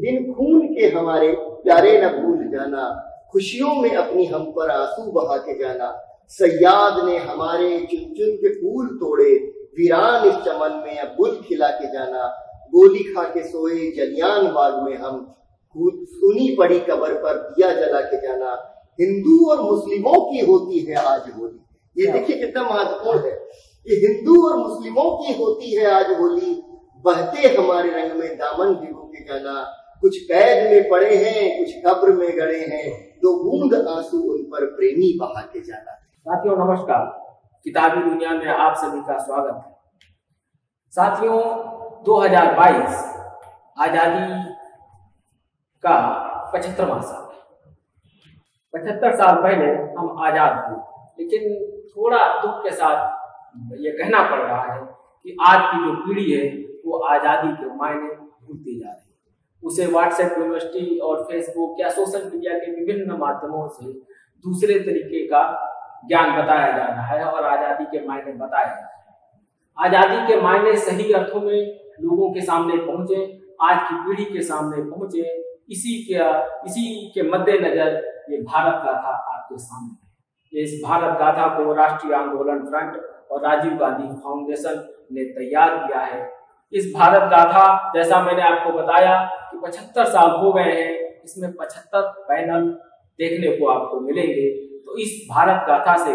दिन खून के हमारे प्यारे न भूल जाना, खुशियों में अपनी हम पर आंसू बहा के जाना। सयाद ने हमारे चुन चुन के फूल तोड़े, वीरान इस चमन में अब गुल खिला के जाना। गोली खा के सोए जलियान बाग में हम, सुनी पड़ी कब्र पर दिया जला के जाना। हिंदू और मुस्लिमों की होती है आज होली। ये देखिए कितना महत्वपूर्ण है। ये हिंदू और मुस्लिमों की होती है आज होली, बहते हमारे रंग में दामन भिगो के जाना। कुछ कैद में पड़े हैं, कुछ कब्र में गड़े हैं, दो बूंद आंसू उन पर प्रेमी बहा के जाना। साथियों नमस्कार, किताबी दुनिया में आप सभी का स्वागत है। साथियों 2022 आजादी का 75वां साल। 75 साल पहले हम आजाद हुए, लेकिन थोड़ा दुख के साथ ये कहना पड़ रहा है कि आज की जो पीढ़ी है वो आजादी के मायने भूलती जा रही है। उसे व्हाट्सएप, यूनिवर्सिटी और फेसबुक या सोशल मीडिया के विभिन्न माध्यमों से दूसरे तरीके का ज्ञान बताया जा रहा है और आजादी के मायने बताया जा रहा है। आजादी के मायने सही अर्थों में लोगों के सामने पहुंचे, आज की पीढ़ी के सामने पहुंचे, इसी के मद्देनजर ये भारत गाथा आपके सामने है। इस भारत गाथा को राष्ट्रीय आंदोलन फ्रंट और राजीव गांधी फाउंडेशन ने तैयार किया है। इस भारत गाथा, जैसा मैंने आपको बताया कि 75 साल हो गए हैं, इसमें 75 पैनल देखने को आपको मिलेंगे। तो इस भारत गाथा से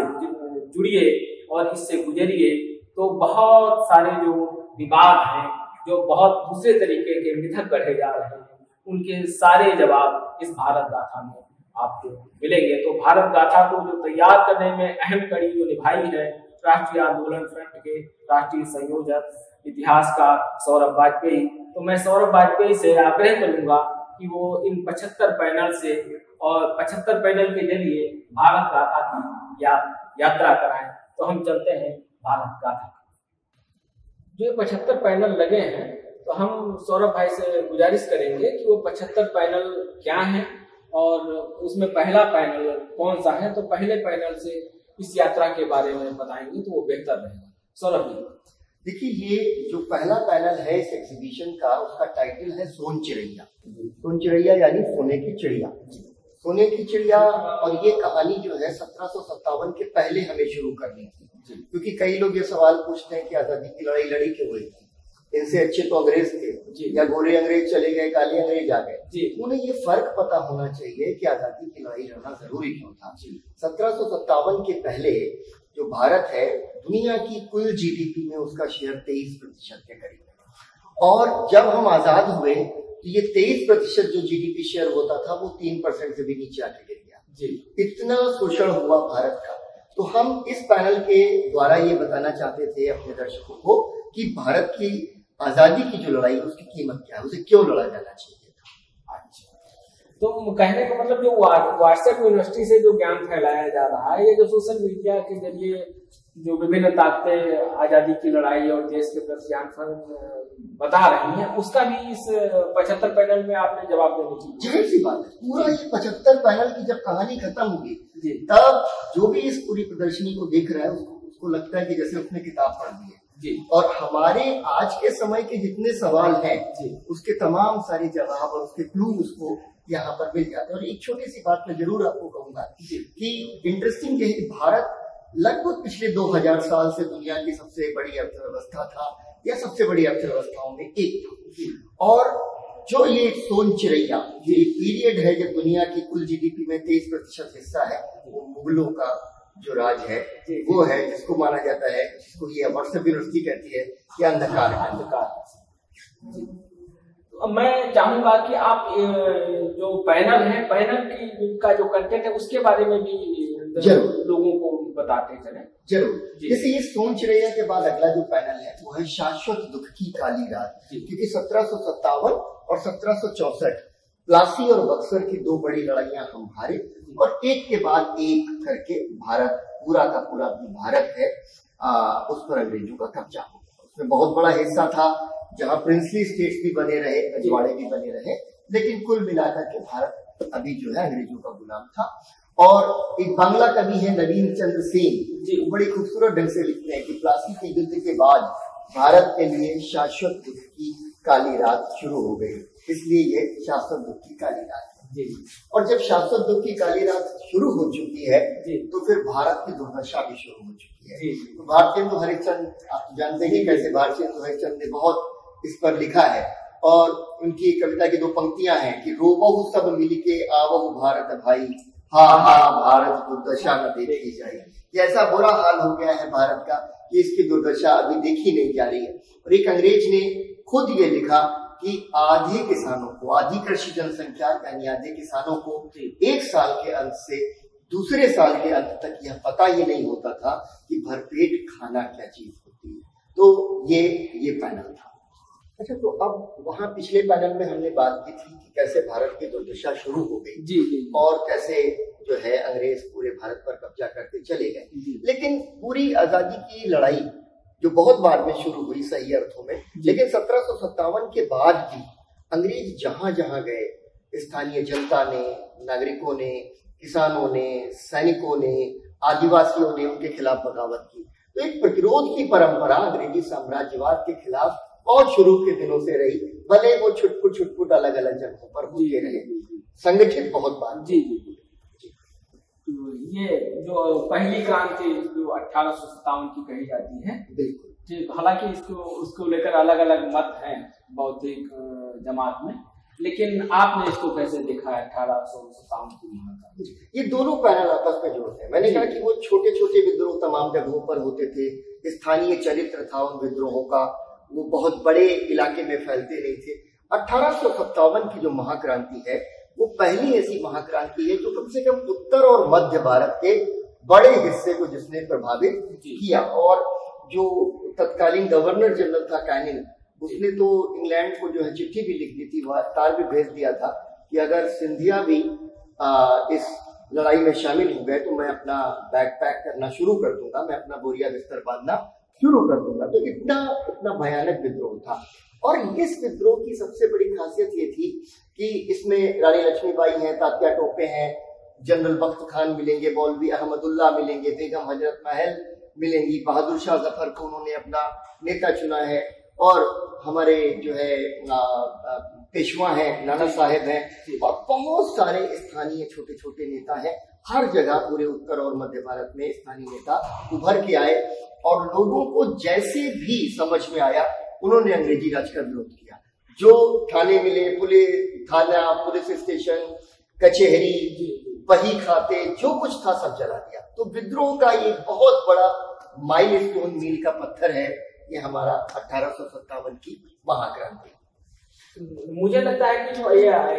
जुड़िए और इससे गुजरिए तो बहुत सारे जो विवाद हैं, जो बहुत दूसरे तरीके के मिथक गढ़े जा रहे हैं, उनके सारे जवाब इस भारत गाथा में आपको मिलेंगे। तो भारत गाथा को जो तैयार करने में अहम कड़ी जो निभाई है राष्ट्रीय आंदोलन फ्रंट के राष्ट्रीय संयोजक इतिहासकार सौरभ वाजपेयी, तो मैं सौरभ वाजपेयी से आग्रह करूंगा कि वो इन 75 पैनल से और 75 पैनल के जरिए भारत गाथा की यात्रा कराएं। तो हम चलते हैं भारत गाथा। जो 75 पैनल लगे हैं, तो हम सौरभ भाई से गुजारिश करेंगे कि वो 75 पैनल क्या हैं और उसमें पहला पैनल कौन सा है। तो पहले पैनल से इस यात्रा के बारे में बताएंगे तो वो बेहतर रहेगा। सौरभ जी देखिए, ये जो पहला पैनल है इस एग्जीबिशन का, उसका टाइटल है सोन चिड़ैया। सोन चिड़ैया यानी सोने की चिड़िया। सोने की चिड़िया, और ये कहानी जो है 1757 के पहले हमें शुरू करनी थी, क्योंकि कई लोग ये सवाल पूछते हैं कि आजादी की लड़ाई लड़ी क्यों हुई थी, इनसे अच्छे तो अंग्रेज थे, या गोरे अंग्रेज चले गए, काले अंग्रेज आ गए। उन्हें ये फर्क पता होना चाहिए कि आजादी की लड़ाई लड़ना जरूरी क्यों था। 1757 के पहले जो भारत है, दुनिया की कुल जीडीपी में उसका शेयर 23% के करीब है, और जब हम आजाद हुए तो ये 23% जो जीडीपी शेयर होता था वो 3% से भी नीचे आके गिर गया। इतना शोषण हुआ भारत का। तो हम इस पैनल के द्वारा ये बताना चाहते थे अपने दर्शकों को कि भारत की आजादी की जो लड़ाई, उसकी कीमत क्या है, उसे क्यों लड़ा जाना चाहिए था। अच्छा, तो कहने का मतलब जो व्हाट्सएप यूनिवर्सिटी से जो ज्ञान फैलाया जा रहा है, ये जो सोशल मीडिया के जरिए जो विभिन्न ताकतें आजादी की लड़ाई और देश के प्रति आंदोलन बता रही हैं, उसका भी इस 75 पैनल में आपने जवाब देने की। जाहिर सी बात है, पूरा ये 75 पैनल की जब कहानी खत्म होगी, तब जो भी इस पूरी प्रदर्शनी को देख रहा है उसको लगता है कि जैसे उसने किताब पढ़ दी है। और हमारे आज के समय के जितने सवाल हैं, उसके तमाम सारे जवाब और उसके क्लू उसको यहाँ पर मिल जाते हैं। और एक छोटी सी बात मैं जरूर आपको कहूंगा कि इंटरेस्टिंग है कि भारत लगभग पिछले 2000 साल से दुनिया की सबसे बड़ी अर्थव्यवस्था था, या सबसे बड़ी अर्थव्यवस्थाओं में एक था। और जो ये सोन चिड़ैया, ये पीरियड है जब दुनिया की कुल जीडीपी में 23% हिस्सा है, वो मुगलों का जो राज है वो है, जिसको माना जाता है, जिसको ये व्हाट्सएप यूनिवर्सिटी कहती है कि अंधकार है। तो मैं चाहूंगा कि आप जो पैनल है, पैनल का जो कंटेंट है, उसके बारे में भी जरूर लोगों को बताते चलें। जरूर। जैसे ये सोन चिड़ैया के बाद अगला जो पैनल है वो है शाश्वत दुख की काली रात, क्योंकि 1757 और 1764 प्लासी और बक्सर की दो बड़ी लड़ाइयां हम हारे, और एक के बाद एक करके भारत, पूरा का पूरा भारत है, उस पर अंग्रेजों का कब्जा हो गया। उसमें बहुत बड़ा हिस्सा था जहां प्रिंसली स्टेट्स भी बने रहे, अजवाड़े भी बने रहे, लेकिन कुल मिलाकर के भारत अभी जो है अंग्रेजों का गुलाम था। और एक बांग्ला कवि है नवीन चंद्र सेन जी, बड़ी खूबसूरत ढंग से लिखते हैं कि प्लासी के युद्ध के बाद भारत के लिए शाश्वत दुख की काली रात शुरू हो गई। इसलिए ये शाश्वत दुख की काली रात है। जी। और जब शाश्वत दुख की काली रात शुरू हो चुकी है जी। तो फिर भारत की दुर्दशा भी शुरू हो चुकी है। जी। तो भारतेंदु हरिश्चंद्र, आप जानते हैं कैसे भारतेंदु हरिश्चंद्र ने बहुत इस पर लिखा है, और उनकी कविता की 2 पंक्तियां हैं कि रोबहु सब मिलके आवहु भारत भाई, हा हा भारत दुर्दशा न देखी जाए। ये ऐसा बुरा हाल हो गया है भारत का कि इसकी दुर्दशा अभी देखी नहीं जा रही है। और एक अंग्रेज ने खुद ये लिखा कि आधे किसानों को, आधी कृषि जनसंख्या यानी आधे किसानों को एक साल के अंत से दूसरे साल के अंत तक यह पता ही नहीं होता था कि भरपेट खाना क्या चीज होती है। तो ये पैनल था। अच्छा, तो अब वहां पिछले पैनल में हमने बात की थी कि कैसे भारत की दुर्दशा शुरू हो गई। जी। जी। और कैसे जो है अंग्रेज पूरे भारत पर कब्जा करते चले गए। लेकिन पूरी आजादी की लड़ाई जो बहुत बाद में शुरू हुई सही अर्थों में, लेकिन 1757 के बाद भी अंग्रेज जहां जहां गए, स्थानीय जनता ने, नागरिकों ने, किसानों ने, सैनिकों ने, आदिवासियों ने उनके खिलाफ बगावत की। तो एक प्रतिरोध की परंपरा अंग्रेजी साम्राज्यवाद के खिलाफ बहुत शुरू के दिनों से रही, भले वो छुटपुट अलग अलग जगहों पर होते रहे, संगठित बहुत बात। जी। ये जो पहली क्रांति जो 1857 की कही जाती है, बिल्कुल ठीक। हालांकि उसको लेकर अलग अलग मत हैं बौद्धिक जमात में, लेकिन आपने इसको कैसे देखा है 1857 की? ये दोनों पैनल आपस में जोड़ते हैं। मैंने कहा कि वो छोटे छोटे विद्रोह तमाम जगहों पर होते थे, स्थानीय चरित्र था उन विद्रोहों का, वो बहुत बड़े इलाके में फैलते नहीं थे। 1857 की जो महाक्रांति है वो पहली ऐसी महाक्रांति है जो कम से कम उत्तर और मध्य भारत के बड़े हिस्से को जिसने प्रभावित किया। और जो तत्कालीन गवर्नर जनरल था कैनिंग, उसने तो इंग्लैंड को जो है चिट्ठी भी लिख दी थी, तार भी भेज दिया था कि अगर सिंधिया भी इस लड़ाई में शामिल हो गए तो मैं अपना बैग पैक करना शुरू कर दूंगा, मैं अपना बोरिया बिस्तर बांधना शुरू कर दूंगा। तो इतना भयानक विद्रोह था। और इस विद्रोह की सबसे बड़ी खासियत ये थी कि इसमें रानी लक्ष्मीबाई हैं, तात्या टोपे हैं, जनरल बख्त खान मिलेंगे, मौलवी अहमदुल्ला मिलेंगे, बेगम हजरत महल मिलेंगी, बहादुर शाह जफर को उन्होंने अपना नेता चुना है, और हमारे जो है पेशवा हैं, नाना साहेब हैं, और बहुत सारे स्थानीय छोटे छोटे नेता हैं। हर जगह पूरे उत्तर और मध्य भारत में स्थानीय नेता उभर के आए, और लोगों को जैसे भी समझ में आया उन्होंने अंग्रेजी राज का विरोध किया। जो थाने मिले, पुलिस स्टेशन, कचहरी, बही खाते, जो कुछ था सब जला दिया। तो विद्रोह का ये बहुत बड़ा माइलस्टोन, मील का पत्थर है ये हमारा 1857 की महाक्रांति। मुझे लगता है कि जो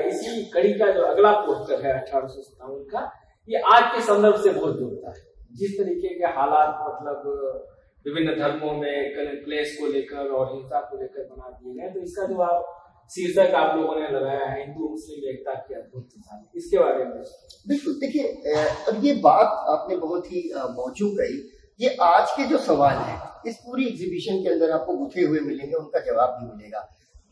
इसी कड़ी का जो अगला पोस्टर है 1857 का, ये आज के संदर्भ से बहुत जुड़ता है। जिस तरीके के हालात मतलब विभिन्न धर्मों में क्लेश को लेकर और हिंसा को लेकर बना दिए गए, तो इसका जो आप शीर्षक आप लोगों ने लगाया है हिंदू मुस्लिम एकता की अद्भुत मिसाल, इसके बारे में बिल्कुल। देखिए, अब ये बात आपने बहुत ही मौजू कही। ये आज के जो सवाल है इस पूरी एग्जीबिशन के अंदर आपको गुथे हुए मिलेंगे, उनका जवाब भी मिलेगा।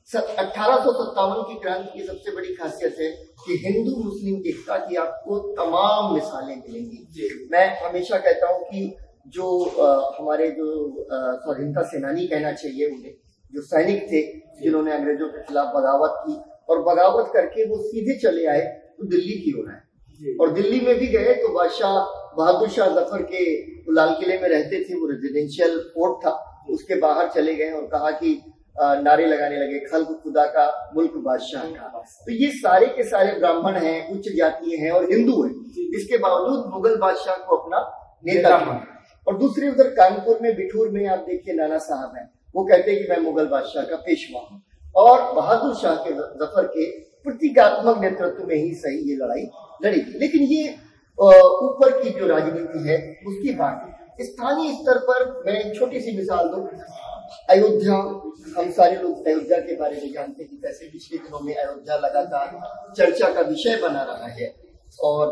1857 की क्रांति की सबसे बड़ी खासियत है कि हिंदू मुस्लिम एकता की आपको तमाम मिसालें मिलेंगी। मैं हमेशा कहता हूँ कि जो हमारे जो स्वाधीनता सेनानी कहना चाहिए उन्हें, जो सैनिक थे जिन्होंने अंग्रेजों के खिलाफ बगावत की, और बगावत करके वो सीधे चले आए तो दिल्ली की ओर आए, और दिल्ली में भी गए तो बादशाह बहादुर शाह जफर के लाल किले में रहते थे, वो रेजिडेंशियल फोर्ट था, उसके बाहर चले गए और कहा कि नारे लगाने लगे, खल्क खुदा का, मुल्क बादशाह का। तो ये सारे के सारे ब्राह्मण हैं, उच्च जातीय हैं और हिंदू हैं, इसके बावजूद मुगल बादशाह को अपना नेता माना। और दूसरे उधर कानपुर में, बिठूर में आप देखिए नाना साहब हैं, वो कहते हैं कि मैं मुगल बादशाह का पेशवा हूँ, और बहादुर शाह के जफर के प्रतीकात्मक नेतृत्व में ही सही ये लड़ाई लड़ी थी। लेकिन ये ऊपर की जो राजनीति है उसकी बात है। स्थानीय स्तर पर मैं एक छोटी सी मिसाल दूं, अयोध्या, हम सारे लोग अयोध्या के बारे में जानते हैं, कैसे पिछले दिनों में अयोध्या लगातार चर्चा का विषय बना रहा है, और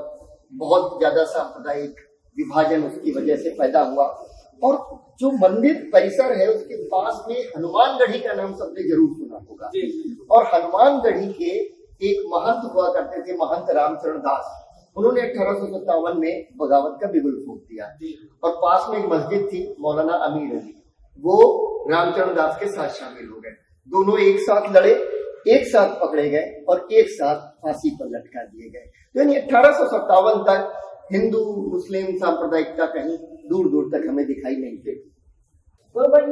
बहुत ज्यादा सांप्रदायिक विभाजन उसकी वजह से पैदा हुआ। और जो मंदिर परिसर है उसके पास में हनुमानगढ़ी का नाम सबने जरूर सुना होगा, और हनुमानगढ़ी के एक महंत हुआ करते थे, महंत रामचरण दास। उन्होंने 1857 में बगावत का बिगुल फूंक दिया, और पास में एक मस्जिद थी मौलाना अमीर अली, वो रामचरण दास के साथ शामिल हो गए। दोनों एक साथ लड़े, एक साथ पकड़े गए और एक साथ फांसी पर लटका दिए गए। तो यानी 1857 तक हिंदू मुस्लिम सांप्रदायिकता कहीं दूर दूर तक हमें दिखाई नहीं देती। तो भाई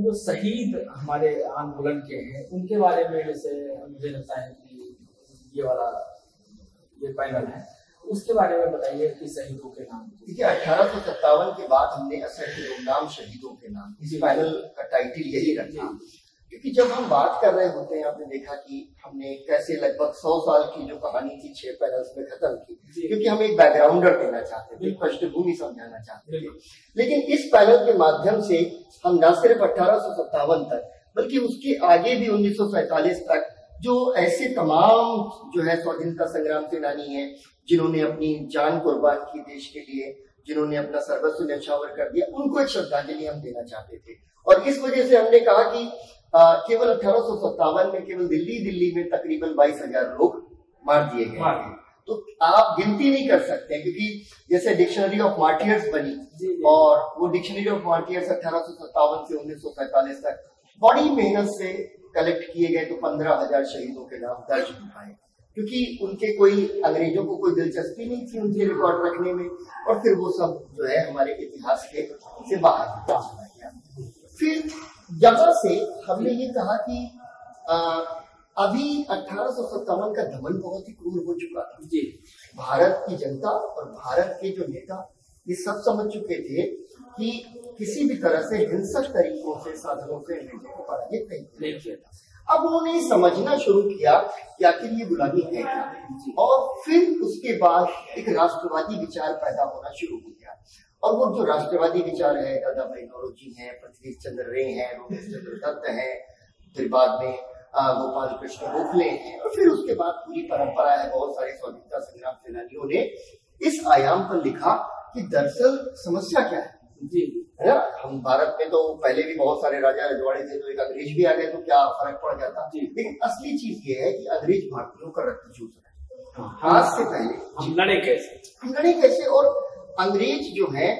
जो शहीद हमारे आंदोलन के हैं उनके बारे में जैसे मुझे लगता है कि ये पैनल है, उसके बारे में बताइए कि शहीदों के नाम। देखिए 1857 के बाद हमने असंख्य गुमनाम शहीदों के नाम, इस पैनल का टाइटल यही रखा, क्योंकि जब हम बात कर रहे होते हैं आपने देखा कि हमने कैसे लगभग 100 साल की जो कहानी थी 6 पैनल्स में खत्म की, क्योंकि हम एक बैकग्राउंडर देना चाहते थे, पृष्ठभूमि समझाना चाहते थे। लेकिन इस पैनल के माध्यम से हम न सिर्फ 1857 तक बल्कि उसके आगे भी 1947 तक जो ऐसे तमाम जो है स्वाधीनता संग्राम सेनानी हैं जिन्होंने अपनी जान कुर्बान की देश के लिए, जिन्होंने अपना सर्वस्व न्यौछावर कर दिया, उनको एक श्रद्धांजलि हम देना चाहते थे। और इस वजह से हमने कहा कि केवल 1857 में केवल दिल्ली में तकरीबन 22,000 लोग मार दिए गए। तो आप गिनती नहीं कर सकते, क्योंकि जैसे डिक्शनरी ऑफ मार्टियर्स बनी और वो डिक्शनरी ऑफ मार्टियर्स 1857 से 1947 तक बड़ी मेहनत से कलेक्ट किए गए, तो 15,000 शहीदों के नाम दर्ज हो पाए, क्योंकि उनके कोई अंग्रेजों को कोई दिलचस्पी नहीं थी उनके रिकॉर्ड रखने में, और फिर वो सब जो है हमारे इतिहास के से बाहर चला गया। फिर यहाँ से हमने ये कहा कि अभी 1857 का दमन बहुत ही क्रूर हो चुका था जी। भारत की जनता और भारत के जो नेता ये सब समझ चुके थे कि किसी भी तरह से हिंसक तरीकों से, साधनों से अंग्रेजों को पराजित नहीं किया था। अब उन्होंने समझना शुरू किया कि आखिर ये गुलामी है क्या, और फिर उसके बाद एक राष्ट्रवादी विचार पैदा होना शुरू हो गया। और वो जो राष्ट्रवादी विचार है, दादा भाई नौरोजी हैं, पृथ्वी चंद्र रे हैं, रोमेश चंद्र दत्त हैं, फिर बाद में गोपाल कृष्ण गोखले हैं, और फिर उसके बाद पूरी परंपरा है, बहुत सारे स्वतंत्रता संग्राम सेनानियों ने इस आयाम पर लिखा कि दरअसल समस्या क्या है जी, है ना। हम भारत में तो पहले भी बहुत सारे राजा रजवाड़े थे, तो एक अंग्रेज भी आ गए तो क्या फर्क पड़ जाता, लेकिन असली चीज ये है कि अंग्रेज भारतीयों का रक्त चूस रहे हैं। आज से पहले हम लड़े कैसे, और अंग्रेज जो है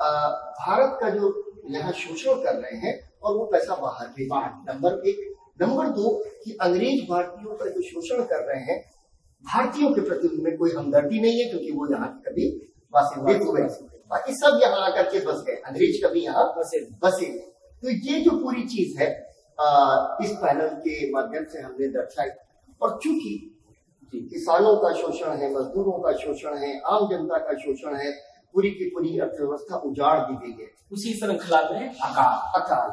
भारत का जो यहाँ शोषण कर रहे हैं और वो पैसा बाहर भेज रहे हैं, नंबर 1। नंबर 2 कि अंग्रेज भारतीयों का जो शोषण कर रहे हैं, भारतीयों के प्रति उनमें कोई हमदर्दी नहीं है, क्योंकि वो यहाँ कभी वासिंदे हुए, बाकी सब यहाँ आकर के बस गए, अंग्रेज कभी यहाँ बसे नहीं। तो ये जो पूरी चीज है इस पैनल के माध्यम से हमने दर्शाई। और चूंकि किसानों का शोषण है, मजदूरों का शोषण है, आम जनता का शोषण है, पूरी की पूरी अर्थव्यवस्था उजाड़ दी गई है। उसी श्रृंखला में अकाल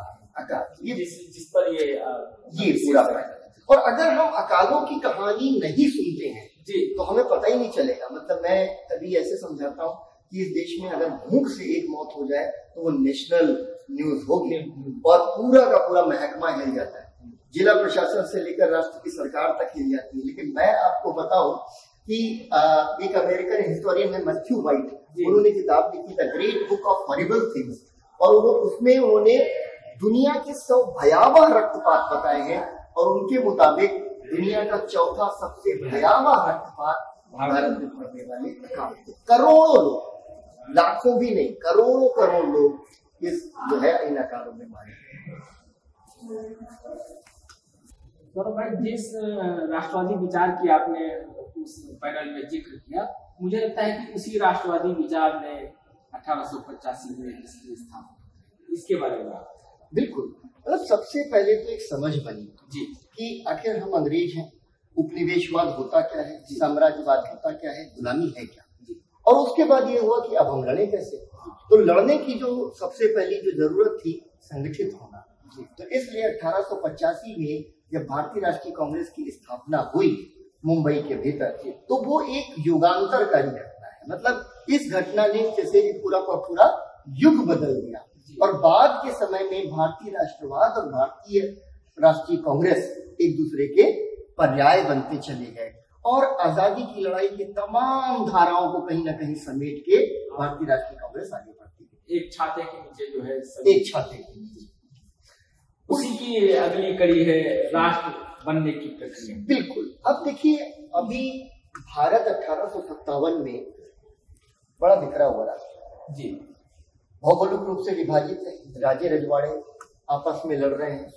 ये जिस पर ये पूरा है। और अगर हम अकालों की कहानी नहीं सुनते हैं जी, तो हमें पता ही नहीं चलेगा। मतलब मैं कभी ऐसे समझाता हूँ कि इस देश में अगर भूख से एक मौत हो जाए तो वो नेशनल न्यूज होगी और पूरा का पूरा महकमा हिल जाता है, जिला प्रशासन से लेकर राष्ट्र की सरकार तक हिल जाती है। लेकिन मैं आपको बताऊं कि एक अमेरिकन हिस्टोरियन है मैथ्यू वाइट, उन्होंने किताब लिखी the great book of horrible things, और उसमें उन्होंने दुनिया के 100 भयावह रक्तपात बताए हैं, और उनके मुताबिक दुनिया का चौथा सबसे भयावह रक्तपात भारत में पड़ने वाले अकाल। करोड़ों लोग, लाखों भी नहीं, करोड़ों लोग इस जो है इन अकालों में मारे गए। तो भाई जिस राष्ट्रवादी विचार की आपने उस पैनल में जिक्र किया, मुझे लगता है कि उसी राष्ट्रवादी विचार ने 1885 में इसकी स्थापना, इसके बारे में बिल्कुल। मतलब सबसे पहले तो एक समझ बनी जी कि आखिर हम अंग्रेज हैं, उपनिवेशवाद होता क्या है, साम्राज्यवाद होता क्या है, गुलामी है क्या, और उसके बाद ये हुआ कि अब हम लड़े कैसे। तो लड़ने की जो सबसे पहली जो जरूरत थी, संगठित होना। तो इसलिए 1885 में जब भारतीय राष्ट्रीय कांग्रेस की स्थापना हुई मुंबई के भीतर, तो वो एक युगांतरकारी घटना है। मतलब इस घटना ने जैसे पूरा का पूरा युग बदल दिया, और बाद के समय में भारतीय राष्ट्रवाद और भारतीय राष्ट्रीय कांग्रेस एक दूसरे के पर्याय बनते चले गए, और आजादी की लड़ाई की तमाम धाराओं को कहीं ना कहीं समेट के भारतीय राष्ट्रीय कांग्रेस आगे बढ़ती है। एक छाते के नीचे जो है, एक छाते के नीचे। उसी की अगली कड़ी है राष्ट्र बनने की प्रक्रिया। बिल्कुल। अब देखिए, अभी भारत 1857 में बड़ा बिखरा हुआ राज्य जी, भौगोलिक रूप से विभाजित है, राजे रजवाड़े आपस में लड़ रहे हैं,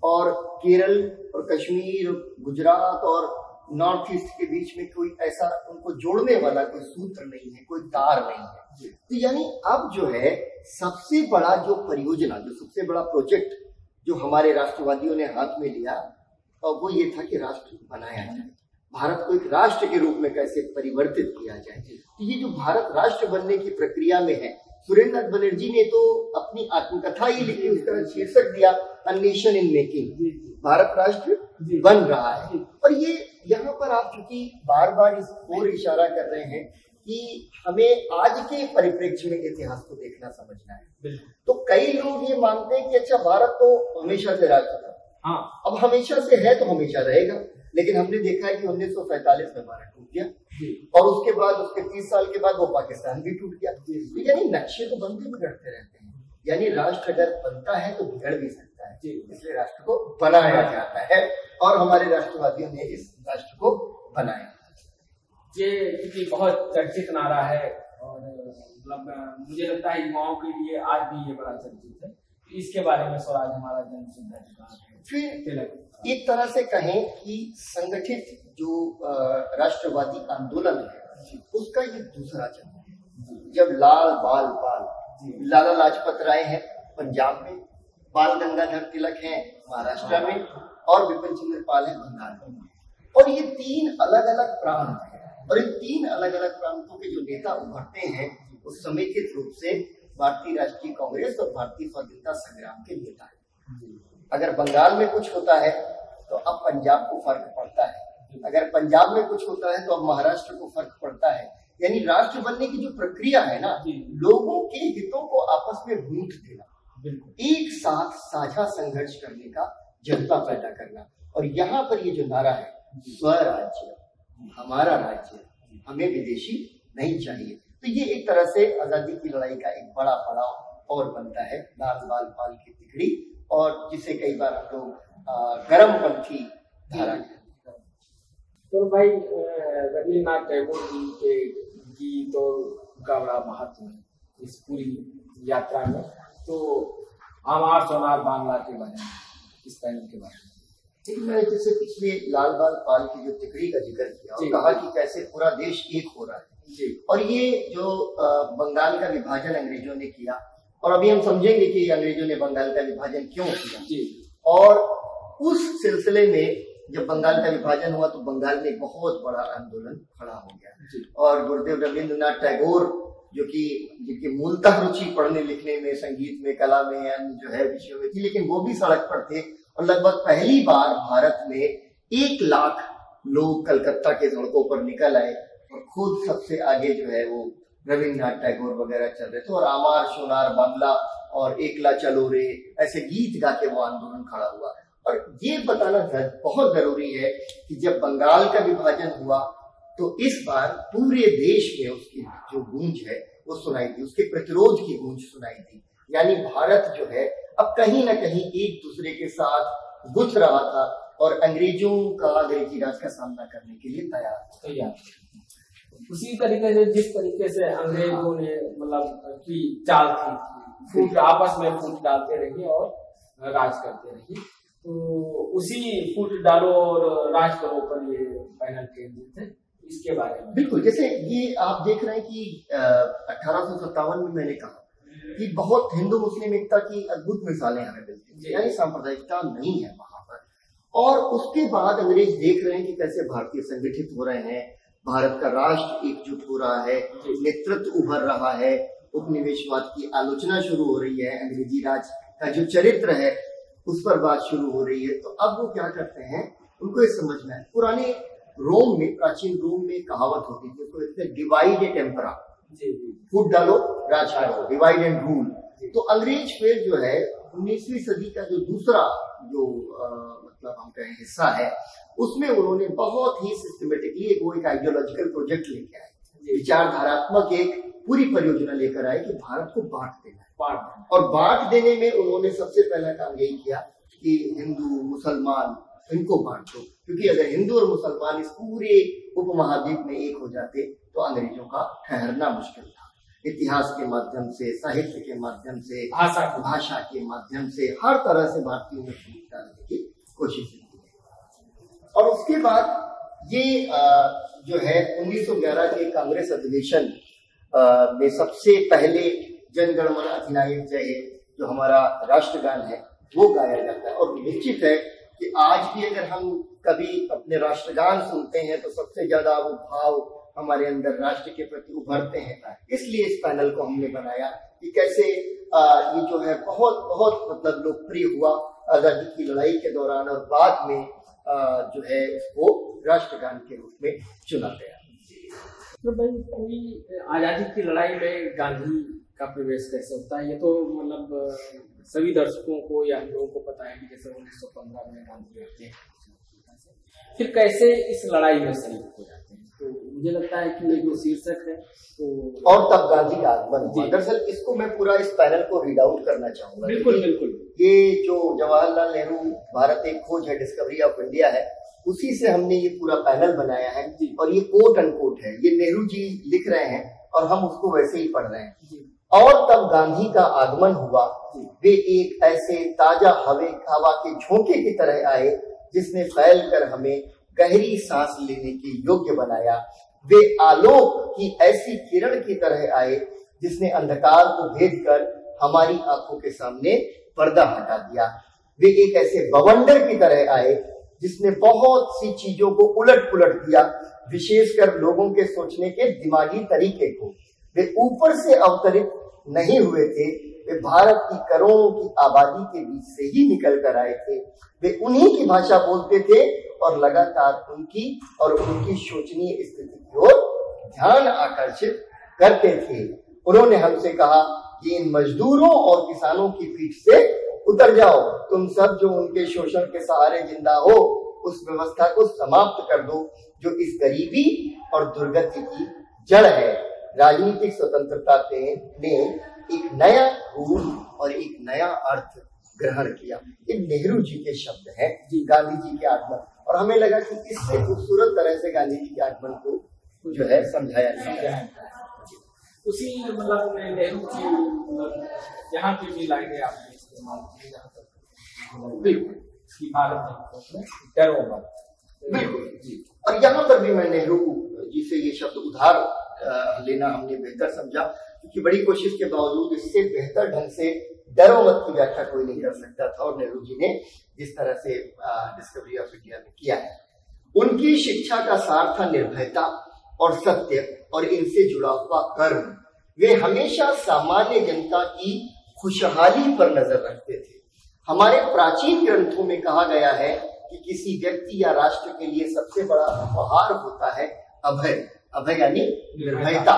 और केरल और कश्मीर, गुजरात और नॉर्थ ईस्ट के बीच में कोई ऐसा उनको जोड़ने वाला कोई सूत्र नहीं है, कोई तार नहीं है। तो यानी अब जो है सबसे बड़ा जो परियोजना, जो सबसे बड़ा प्रोजेक्ट जो हमारे राष्ट्रवादियों ने हाथ में लिया, और वो ये था कि राष्ट्र बनाया जाए, भारत को एक राष्ट्र के रूप में कैसे परिवर्तित किया जाए। तो ये जो भारत राष्ट्र बनने की प्रक्रिया में है, सुरेंद्र नाथ बनर्जी ने तो अपनी आत्मकथा ही लिखी, उसका शीर्षक दिया a nation in making, Bharat राष्ट्र बन रहा है। और ये यहाँ पर आप चूंकि बार बार इस ओर इशारा कर रहे हैं कि हमें आज के परिप्रेक्ष्य में इतिहास को देखना समझना है। तो कई लोग ये मानते हैं कि अच्छा भारत तो हमेशा से राष्ट्र था, हाँ अब हमेशा से है तो हमेशा रहेगा, लेकिन हमने देखा है कि 1947 में भारत टूट गया और उसके बाद उसके 30 साल के बाद वो पाकिस्तान भी टूट गया। तो यानी नक्शे तो बनते बिगड़ते रहते हैं, यानी राष्ट्र अगर बनता है तो बिगड़ भी सकता है, इसलिए राष्ट्र को बनाया जाता है और हमारे राष्ट्रवादियों ने इस राष्ट्र को बनाया। ये क्योंकि बहुत चर्चित नारा है और मतलब मुझे लगता है युवाओं के लिए आज भी ये बड़ा चर्चित है, इसके बारे में स्वराज हमारा जन्मसिद्ध अधिकार है। फिर एक तरह से कहें कि संगठित जो राष्ट्रवादी आंदोलन है उसका ये दूसरा चरण है। जब लाल बाल पाल लाला लाजपत राय है पंजाब में, बाल गंगाधर तिलक है महाराष्ट्र में और विपिन चंद्र पाल है बंगाल में, और ये तीन अलग अलग प्रांत हैं और इन तीन अलग अलग प्रांतों के जो नेता उभरते हैं वो समेकित रूप से भारतीय राष्ट्रीय कांग्रेस और भारतीय स्वतंत्रता संग्राम के नेता है। अगर बंगाल में कुछ होता है तो अब पंजाब को फर्क पड़ता है, अगर पंजाब में कुछ होता है तो अब महाराष्ट्र को फर्क पड़ता है। यानी राष्ट्र बनने की जो प्रक्रिया है ना, लोगों के हितों को आपस में गूंथ देना, एक साथ साझा संघर्ष करने का जज्बा पैदा करना। और यहाँ पर ये जो नारा है स्वराज्य, हमारा राज्य, हमें विदेशी नहीं चाहिए, तो ये एक तरह से आजादी की लड़ाई का एक बड़ा पड़ाव और बनता है लाल बाल पाल की तिकड़ी, और जिसे कई बार हम लोग गर्मपंथी धारा कहते हैं। तो भाई रविन्द्रनाथ टैगोर जी के गीतों का बड़ा महत्व है इस पूरी यात्रा में, तो आमार सोनार बांग्ला के बारे में, इस टाइम के बारे में मैंने जैसे पिछले लाल बाल पाल की जो तिकड़ी का जिक्र किया और कहा कि कैसे पूरा देश एक हो रहा है, और ये जो बंगाल का विभाजन अंग्रेजों ने किया, और अभी हम समझेंगे कि अंग्रेजों ने बंगाल का विभाजन क्यों किया। और उस सिलसिले में जब बंगाल का विभाजन हुआ तो बंगाल में बहुत बड़ा आंदोलन खड़ा हो गया, और गुरुदेव रविन्द्रनाथ टैगोर जो कि जिनकी मूलतः रुचि पढ़ने लिखने में, संगीत में, कला में, अन्य जो है विषयों में थी, लेकिन वो भी सड़क पर थे। और लगभग पहली बार भारत में 1 लाख लोग कलकत्ता के सड़कों पर निकल आए और खुद सबसे आगे जो है वो रविन्द्रनाथ टैगोर वगैरह चल रहे थे, और आमार सोनार बांग्ला और एकला चलो रे ऐसे गीत गा के वो आंदोलन खड़ा हुआ। और ये बताना बहुत जरूरी है कि जब बंगाल का विभाजन हुआ तो इस बार पूरे देश में उसकी जो गूंज है वो सुनाई दी, उसके प्रतिरोध की गूंज सुनाई दी। यानी भारत जो है अब कहीं ना कहीं एक दूसरे के साथ गुथ रहा था और अंग्रेजों का, अंग्रेजी राज का सामना करने के लिए तैयार। उसी तरीके से जिस तरीके से अंग्रेजों ने मतलब की चाल थी, फूट आपस में फूट डालते रहिए और राज करते रहिए, तो उसी फूट डालो और राज करो पर ये पैनल केंद्रित है। इसके बारे में बिल्कुल, जैसे ये आप देख रहे हैं कि 1857 में मैंने कहा कि बहुत हिंदू मुस्लिम एकता की अद्भुत मिसालें हमें मिलती हैं, यानी सांप्रदायिकता नहीं है वहां पर। और उसके बाद अंग्रेज देख रहे हैं कि कैसे भारतीय संगठित हो रहे हैं, भारत का राष्ट्र एकजुट हो रहा है, नेतृत्व उभर रहा है, उपनिवेशवाद की आलोचना शुरू हो रही है, अंग्रेजी राज का जो चरित्र है उस पर बात शुरू हो रही है। तो अब वो क्या करते हैं, उनको ये समझना है, पुराने रोम में, प्राचीन रोम में कहावत होती थी, उसको कहते हैं डिवाइड एंड एम्परा, फूट डालो राज करो, डिवाइड एंड रूल। तो अंग्रेज फिर जो है 19वीं सदी का जो दूसरा जो मतलब हम कहें हिस्सा है, उसमें उन्होंने बहुत ही सिस्टमेटिकली वो एक आइडियोलॉजिकल प्रोजेक्ट लेके आए, विचारधारात्मक एक पूरी परियोजना लेकर आए कि भारत को बांट देना है। और बांट देने में उन्होंने सबसे पहला काम यही किया कि हिंदू मुसलमान इनको बांट दो, क्योंकि अगर हिंदू और मुसलमान इस पूरे उपमहाद्वीप में एक हो जाते तो अंग्रेजों का ठहरना मुश्किल था। इतिहास के माध्यम से, साहित्य के माध्यम से, भाषा के माध्यम से, हर तरह से भारतीयों में डालने की कोशिश की है। और उसके बाद ये जो है 1911 के कांग्रेस अधिवेशन में सबसे पहले जनगणमन अधिनायक जय हे जो हमारा राष्ट्रगान है वो गाया जाता है। और निश्चित है कि आज भी अगर हम कभी अपने राष्ट्रगान सुनते हैं तो सबसे ज्यादा वो भाव हमारे अंदर राष्ट्र के प्रति उभरते हैं। इसलिए इस पैनल को हमने बनाया कि कैसे ये जो है बहुत बहुत मतलब लोकप्रिय हुआ आजादी की लड़ाई के दौरान, और बाद में जो है इसको राष्ट्रगान के रूप में चुना गया। तो भाई कोई आजादी की लड़ाई में गांधी का प्रवेश कैसे होता है, ये तो मतलब सभी दर्शकों को या हम लोगों को पता है कि जैसे 1915 में गांधी रहते हैं, फिर कैसे इस लड़ाई में शरीक हो जाते हैं। तो मुझे लगता है कि ये जो शीर्षक है तो और तब गांधी का आगमन हुआ। दरअसल इसको मैं पूरा इस पैनल को रीड आउट करना चाहूंगा। बिल्कुल बिल्कुल। ये जो जवाहरलाल नेहरू भारत एक खोज है, डिस्कवरी ऑफ इंडिया है, उसी से हमने ये पूरा पैनल बनाया है। और ये कोट अनकोट है, ये नेहरू जी लिख रहे हैं और हम उसको वैसे ही पढ़ रहे हैं। और तब गांधी का आगमन हुआ, वे एक ऐसे ताजा हवा के झोंके की तरह आए जिसने फैल कर हमें गहरी सांस लेने के योग्य बनाया। वे आलोक की ऐसी किरण की तरह आए जिसने अंधकार को भेद कर हमारी आंखों के सामने पर्दा हटा दिया। वे एक ऐसे बवंडर की तरह आए जिसने बहुत सी चीजों को उलट पुलट दिया, विशेषकर लोगों के सोचने के दिमागी तरीके को। वे ऊपर से अवतरित नहीं हुए थे, वे भारत की करोड़ों की आबादी के बीच से ही निकल कर आए थे। वे उन्हीं की भाषा बोलते थे और लगातार उनकी और उनकी शोचनीय स्थिति की ओर ध्यान आकर्षित करते थे। उन्होंने हमसे कहा कि इन मजदूरों और किसानों की पीठ से उतर जाओ, तुम सब जो उनके शोषण के सहारे जिंदा हो, उस व्यवस्था को समाप्त कर दो जो इस गरीबी और दुर्गति की जड़ है। राजनीतिक स्वतंत्रता ने एक नया रूप और एक नया अर्थ ग्रहण किया। ये नेहरू जी के शब्द हैं, गांधी जी के आगमन। और हमें लगा कि इससे खूबसूरत तरह से गांधी जी के आगमन को जो है समझाया जाए। उसी मतलब नेहरू जी यहाँ पे भी लाइनें आपने इस्तेमाल की, बिल्कुल। और यहाँ पर भी मैं नेहरू जी से ये शब्द उधार लेना हमने बेहतर समझा, क्योंकि बड़ी कोशिश के बावजूद इससे बेहतर ढंग से डरो मत की व्याख्या कोई नहीं कर सकता था। और नेहरू जी ने जिस तरह से डिस्कवरी ऑफ इंडिया में किया है, उनकी शिक्षा का सार था निर्भयता और सत्य और इनसे जुड़ा हुआ कर्म। वे हमेशा सामान्य जनता की खुशहाली पर नजर रखते थे। हमारे प्राचीन ग्रंथों में कहा गया है कि किसी व्यक्ति या राष्ट्र के लिए सबसे बड़ा उपहार होता है अभय। अभय यानी निर्भयता।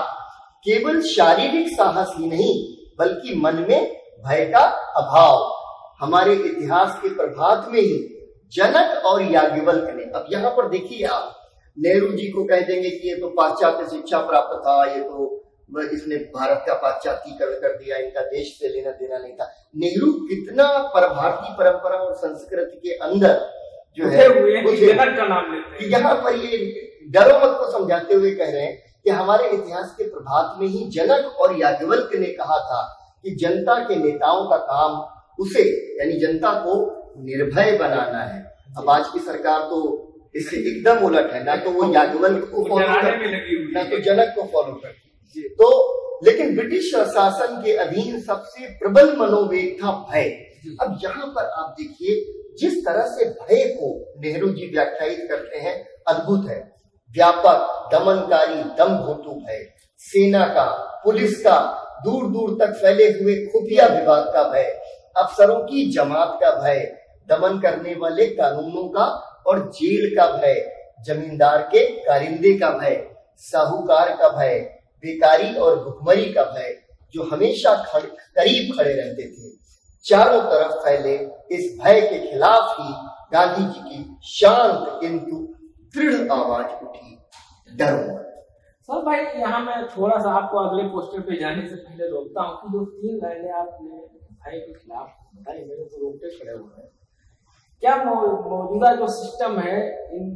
केवल शारीरिक साहस ही नहीं बल्कि मन में भय का अभाव। हमारे इतिहास के प्रभात में ही जनक और याज्ञवल्क्य ने, अब यहाँ पर देखिए आप, नेहरू जी को कह देंगे कि ये तो पाश्चात्य शिक्षा प्राप्त था, ये तो इसने भारत का पाश्चात्यीकरण कर दिया, इनका देश से लेना देना नहीं था। नेहरू कितना भारतीय परंपरा और संस्कृति के अंदर जो है जनक का नाम लेते हैं। यहाँ पर ये डरो मत को समझाते हुए कह रहे हैं कि हमारे इतिहास के प्रभात में ही जनक और याज्ञवल्क्य ने कहा था कि जनता के नेताओं का काम उसे यानी जनता को निर्भय बनाना है। अब आज की सरकार तो इससे एकदम उलट है, ना तो वो याज्ञवल्क्य को फॉलो करती, ना तो जनक को फॉलो करती। तो लेकिन ब्रिटिश शासन के अधीन सबसे प्रबल मनोवेग था भय। अब यहाँ पर आप देखिए जिस तरह से भय को नेहरू जी व्याख्यायित करते हैं, अद्भुत है। व्यापक दमनकारी दम्भोतु भय, सेना का, पुलिस का, दूर दूर तक फैले हुए खुफिया विभाग का भय, अफसरों की जमात का भय, दमन करने वाले कानूनों का और जेल का भय, जमींदार के कारिंदे का भय, साहूकार का भय, बेकारी और भुखमरी का भय, जो हमेशा करीब खड़े रहते थे। चारों तरफ फैले इस भय के खिलाफ ही गांधी जी की शांत किंतु दृढ़ आवाज उठी, डरो मत। सर भाई यहाँ मैं थोड़ा सा आपको अगले पोस्टर पे जाने से पहले रोकता हूँ कि जो 3 लाइनें आपने भय के खिलाफ बताई, मेरे तो रोकते खड़े हुए हैं। क्या मौजूदा जो सिस्टम है इन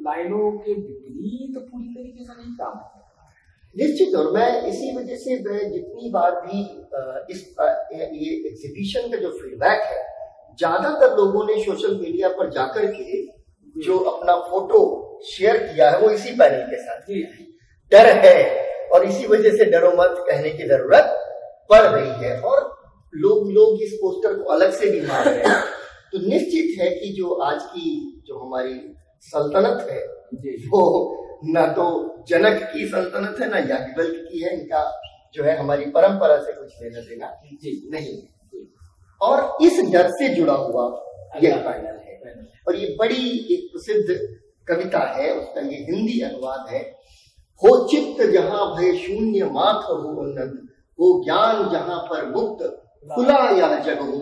लाइनों के विपरीत पूरी तरीके से नहीं काम कर रहा है? निश्चित। और मैं इसी वजह से मैं जितनी बार भी ये एग्जीबिशन का जो फीडबैक है, ज्यादातर लोगों ने सोशल मीडिया पर जाकर के जो अपना फोटो शेयर किया है वो इसी पैनल के साथ है। डर है और इसी वजह से डरो मत कहने की जरूरत पड़ रही है और लोग इस पोस्टर को अलग से भी मान रहे हैं। तो निश्चित है कि जो आज की जो हमारी सल्तनत है वो ना तो जनक की सल्तनत है ना याज्ञवल्क्य की है। इनका जो है हमारी परंपरा से कुछ लेना देना नहीं है और इस डर से जुड़ा हुआ यह पैनल है। और ये बड़ी एक प्रसिद्ध कविता है, उसका ये हिंदी अनुवाद है। हो चित्त जहां भय शून्य मात हो उन्नत, हो ज्ञान जहां पर मुक्त खुला यह जग हो।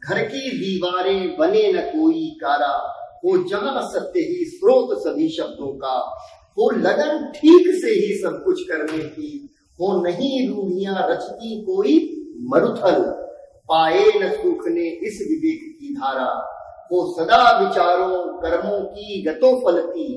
घर की दीवारें बने न कोई कारा, हो जहां सत्य ही स्रोत सभी शब्दों का। हो लगन ठीक से ही सब कुछ करने की, हो नहीं रूढ़ियां रचती कोई मरुथल। पाए न सूखने इस विवेक की धारा, हो सदा विचारों कर्मों की गतों फलती।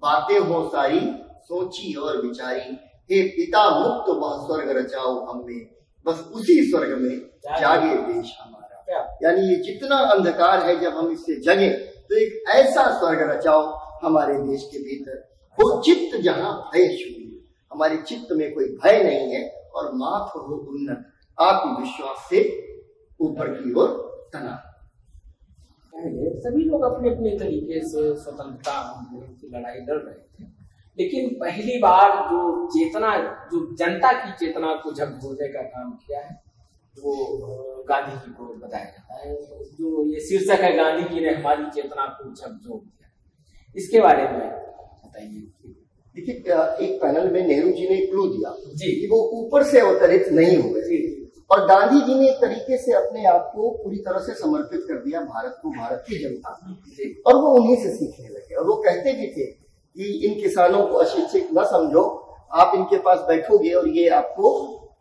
बातें हो सारी सोची और विचारी, हे पिता मुक्त वह स्वर्ग रचाओ हमें, बस उसी स्वर्ग में जागे देश हमारा। यानी ये जितना अंधकार है जब हम इससे जगे तो एक ऐसा स्वर्ग रचाओ हमारे देश के भीतर। वो चित्त जहां भय शून्य, हमारे चित्त में कोई भय नहीं है और मात हो उन्नत, आत्मविश्वास से ऊपर की ओर तना। सभी लोग अपने अपने तरीके से स्वतंत्रता आंदोलन की लड़ाई लड़ रहे थे, लेकिन पहली बार जो चेतना, जो जनता की चेतना को झकझोरने का काम किया है वो गांधी जी को बताया जाता है। जो ये शीर्षक है गांधी जी ने हमारी चेतना को झकझोर दिया, इसके बारे में बताइए। देखिए, एक पैनल में नेहरू जी ने क्लू दिया जी कि वो ऊपर से अवतरित नहीं हुए और गांधी जी ने एक तरीके से अपने आप को पूरी तरह से समर्पित कर दिया भारत को, भारत की जनता को, और वो उन्हीं से सीखने लगे। और वो कहते भी थे कि इन किसानों को अशिक्षित न समझो, आप इनके पास बैठोगे और ये आपको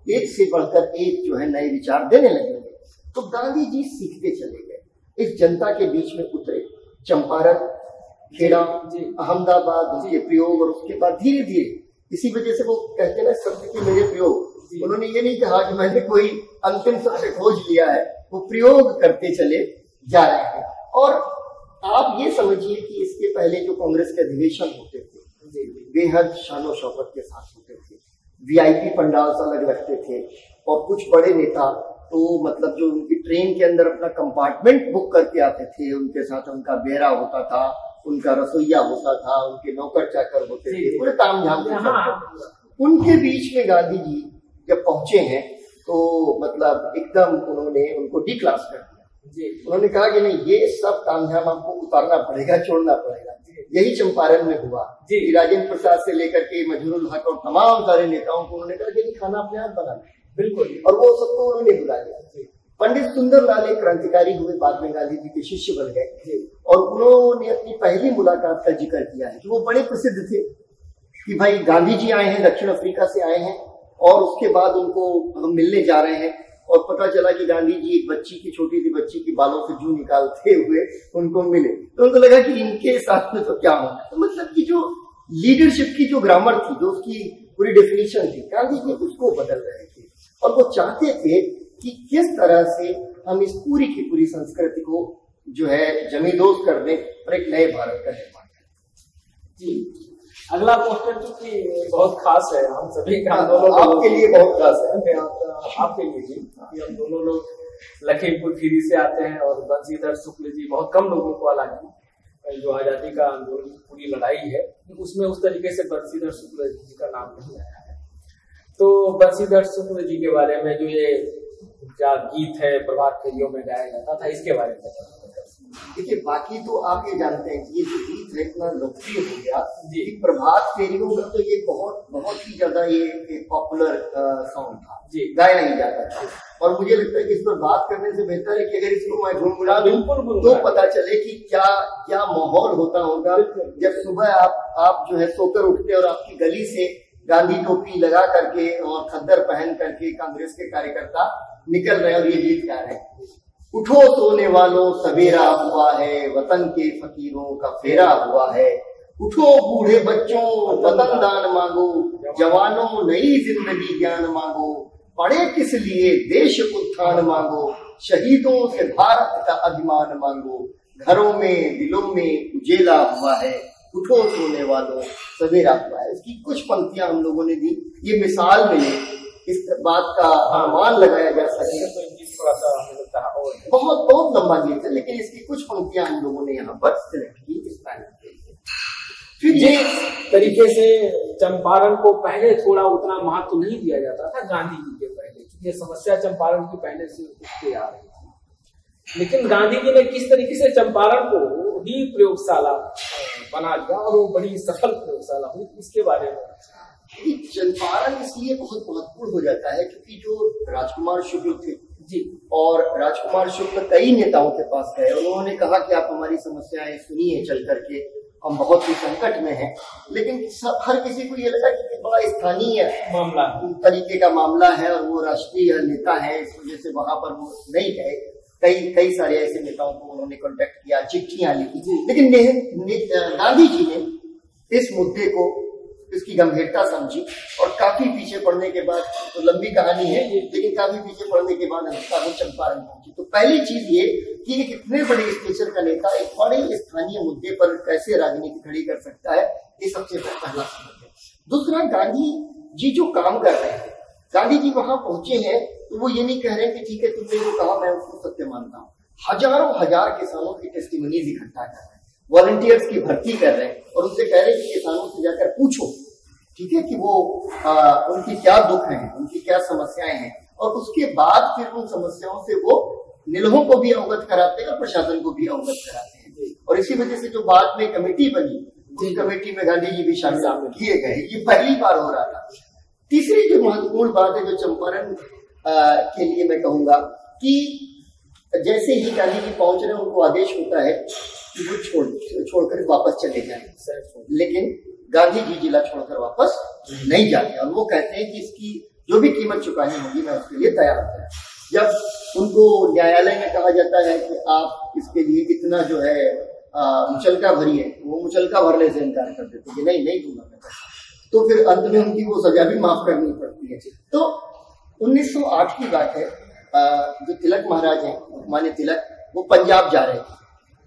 एक से बढ़कर एक जो है नए विचार देने लगेंगे। तो गांधी जी सीखते चले गए, इस जनता के बीच में उतरे, चंपारण, खेड़ा, अहमदाबाद, उनके प्रयोग, और उसके बाद धीरे धीरे इसी वजह से वो कहते हैं ना सत्य के मेरे प्रयोग। उन्होंने ये नहीं कहा कि मैंने कोई अंतिम सत्य खोज लिया है, वो प्रयोग करते चले जा रहे हैं। और आप ये समझिए कि इसके पहले जो कांग्रेस के अधिवेशन होते थे बेहद शानो शौकत के साथ होते थे, वीआईपी पंडाल अलग रखते थे और कुछ बड़े नेता तो मतलब जो उनकी ट्रेन के अंदर अपना कंपार्टमेंट बुक करके आते थे, उनके साथ उनका बेरा होता था, उनका रसोईया होता था, उनके नौकर चाकर होते थे, पूरे तामझाम से। उनके बीच में गांधी जी जब पहुंचे हैं तो मतलब एकदम उन्होंने उनको डी क्लास कर दिया। उन्होंने कहा कि नहीं, ये सब तामझाम आपको उतारना पड़ेगा, छोड़ना पड़ेगा। यही चंपारण में हुआ। राजेंद्र प्रसाद से लेकर के मजहरूल हक और तमाम सारे नेताओं को उन्होंने कहा कि खाना अपने आप बनाना, बिल्कुल, और वो सबको उन्होंने बुला लिया। पंडित सुंदरलाल एक क्रांतिकारी हुए, बाद में गांधी जी के शिष्य बन गए और उन्होंने अपनी पहली मुलाकात का जिक्र किया है कि वो बड़े प्रसिद्ध थे कि भाई गांधी जी आए हैं, दक्षिण अफ्रीका से आए हैं, और उसके बाद उनको हम मिलने जा रहे हैं और पता चला कि गांधी जी एक बच्ची की, छोटी सी बच्ची की बालों से जू निकालते हुए उनको मिले। तो उनको लगा कि इनके साथ में तो क्या होगा। तो मतलब कि जो लीडरशिप की जो ग्रामर थी, जो उसकी पूरी डेफिनेशन थी, गांधी जी उसको बदल रहे थे और वो चाहते थे कि किस तरह से हम इस पूरी की पूरी संस्कृति को जो है जमींदोज कर दें और एक नए भारत का निर्माण करें। जी, अगला पोस्टर चूंकि बहुत खास है, हम सभी का, आपके लिए बहुत खास है, आपके लिए जी, हम दोनों लोग लखीमपुर खीरी से आते हैं और बंशीधर शुक्ल जी, बहुत कम लोगों को हालांकि जो आजादी का आंदोलन की पूरी लड़ाई है उसमें उस तरीके से बंशीधर शुक्ल जी का नाम नहीं आया है। तो बंशीधर शुक्ल जी के बारे में जो ये क्या गीत है प्रभात फेरियों में गाया जाता था, इसके बारे में देखिए, बाकी तो आप ये जानते हैं कि ये जो गीत है इतना लोकप्रिय हो गया कि प्रभात फेरियों में तो ये बहुत ही ज्यादा ये एक पॉपुलर सॉन्ग था, गाया नहीं जाता था। और मुझे लगता है कि इस पर बात करने से बेहतर है कि अगर इसको मैं गुनगुना दूं तो पता चले कि क्या क्या माहौल होता होगा जब सुबह आप जो है सोकर उठते और आपकी गली से गांधी टोपी लगा करके और खद्दर पहन करके कांग्रेस के कार्यकर्ता निकल रहे और ये गीत गा रहे हैं। उठो सोने वालों सवेरा हुआ है, वतन के फकीरों का फेरा हुआ है, उठो बूढ़े बच्चों वतन दान मांगो, जवानों नई जिंदगी ज्ञान मांगो, पढ़े किस लिए देश उत्थान मांगो, शहीदों से भारत का अभिमान मांगो, घरों में दिलों में उजेला हुआ है, उठो सोने वालों सवेरा हुआ है। इसकी कुछ पंक्तियां हम लोगों ने दी, ये मिसाल मिले, इस बात का अनुमान लगाया जा सके। बहुत बहुत लंबा गीत है, लेकिन इसकी कुछ पंक्तियां हम लोगों ने यहाँ पर सिलेक्ट की इस पैनल के लिए। फिर ये तरीके से चंपारण को पहले थोड़ा उतना महत्व नहीं दिया जाता था गांधी जी के पहले, क्योंकि ये समस्या चंपारण की पहले से उठते आ रही थी। लेकिन गांधी जी ने किस तरीके से चंपारण को ही प्रयोगशाला बना दिया और वो बड़ी सफल प्रयोगशाला हुई, इसके बारे में। चंपारण इसलिए बहुत महत्वपूर्ण हो जाता है क्योंकि जो राजकुमार शुक्ल थे जी, और राजकुमार शुक्ल कई नेताओं के पास गए, उन्होंने कहा कि आप हमारी समस्याएं सुनिए चल करके, हम बहुत ही संकट में हैं। लेकिन हर किसी को ये लगा कि बड़ा स्थानीय मामला तरीके का मामला है और वो राष्ट्रीय नेता है, इस वजह से वहां पर वो नहीं गए। कई सारे ऐसे नेताओं को उन्होंने कांटेक्ट किया, चिट्ठियां लिखी, लेकिन गांधी जी ने इस मुद्दे को, इसकी गंभीरता समझी और काफी पीछे पड़ने के बाद, तो लंबी कहानी है, लेकिन काफी पीछे पड़ने के बाद वो चंपारण पहुंची। तो पहली चीज ये कि एक इतने बड़े स्टेचर का नेता एक बड़े स्थानीय मुद्दे पर कैसे राजनीति खड़ी कर सकता है, ये सबसे पहला समझ है। दूसरा, गांधी जी जो काम कर रहे हैं, गांधी जी वहां पहुंचे हैं तो वो ये नहीं कह रहे कि ठीक है तुमने जो कहा मैं उसको सत्य मानता हूँ। हजारों हजार किसानों की टेस्टिमनीज इकट्ठा कर रहे हैं, वॉलंटियर्स की भर्ती कर रहे हैं और उनसे कह रहे हैं कि किसानों से जाकर पूछो, ठीक है, कि वो उनकी क्या दुख है, उनकी क्या समस्याएं हैं, और उसके बाद फिर उन समस्याओं से वो निलहों को भी अवगत कराते हैं और प्रशासन को भी अवगत कराते हैं। और इसी वजह से जो बाद में कमेटी बनी, उस कमेटी में गांधी जी भी शामिल किए गए। ये पहली बार हो रहा था। तीसरी जो महत्वपूर्ण बात है जो चंपारण के लिए मैं कहूंगा कि जैसे ही गांधी जी पहुंच रहे, उनको आदेश होता है कि वो छोड़कर वापस चले जाएं, लेकिन गांधी जी जिला छोड़कर वापस नहीं जाते और वो कहते हैं कि इसकी जो भी कीमत चुकानी होगी मैं उसके लिए तैयार हूं। जब उनको न्यायालय में कहा जाता है कि आप इसके लिए इतना जो है मुचलका भरिए, वो मुचलका भरने से इनकार कर देते कि नहीं दूंगा मैं, तो फिर अंत में उनकी वो सजा भी माफ करनी पड़ती है। तो 1908 की बात है, जो तिलक महाराज हैं, लोकमान्य तिलक, वो पंजाब जा रहे थे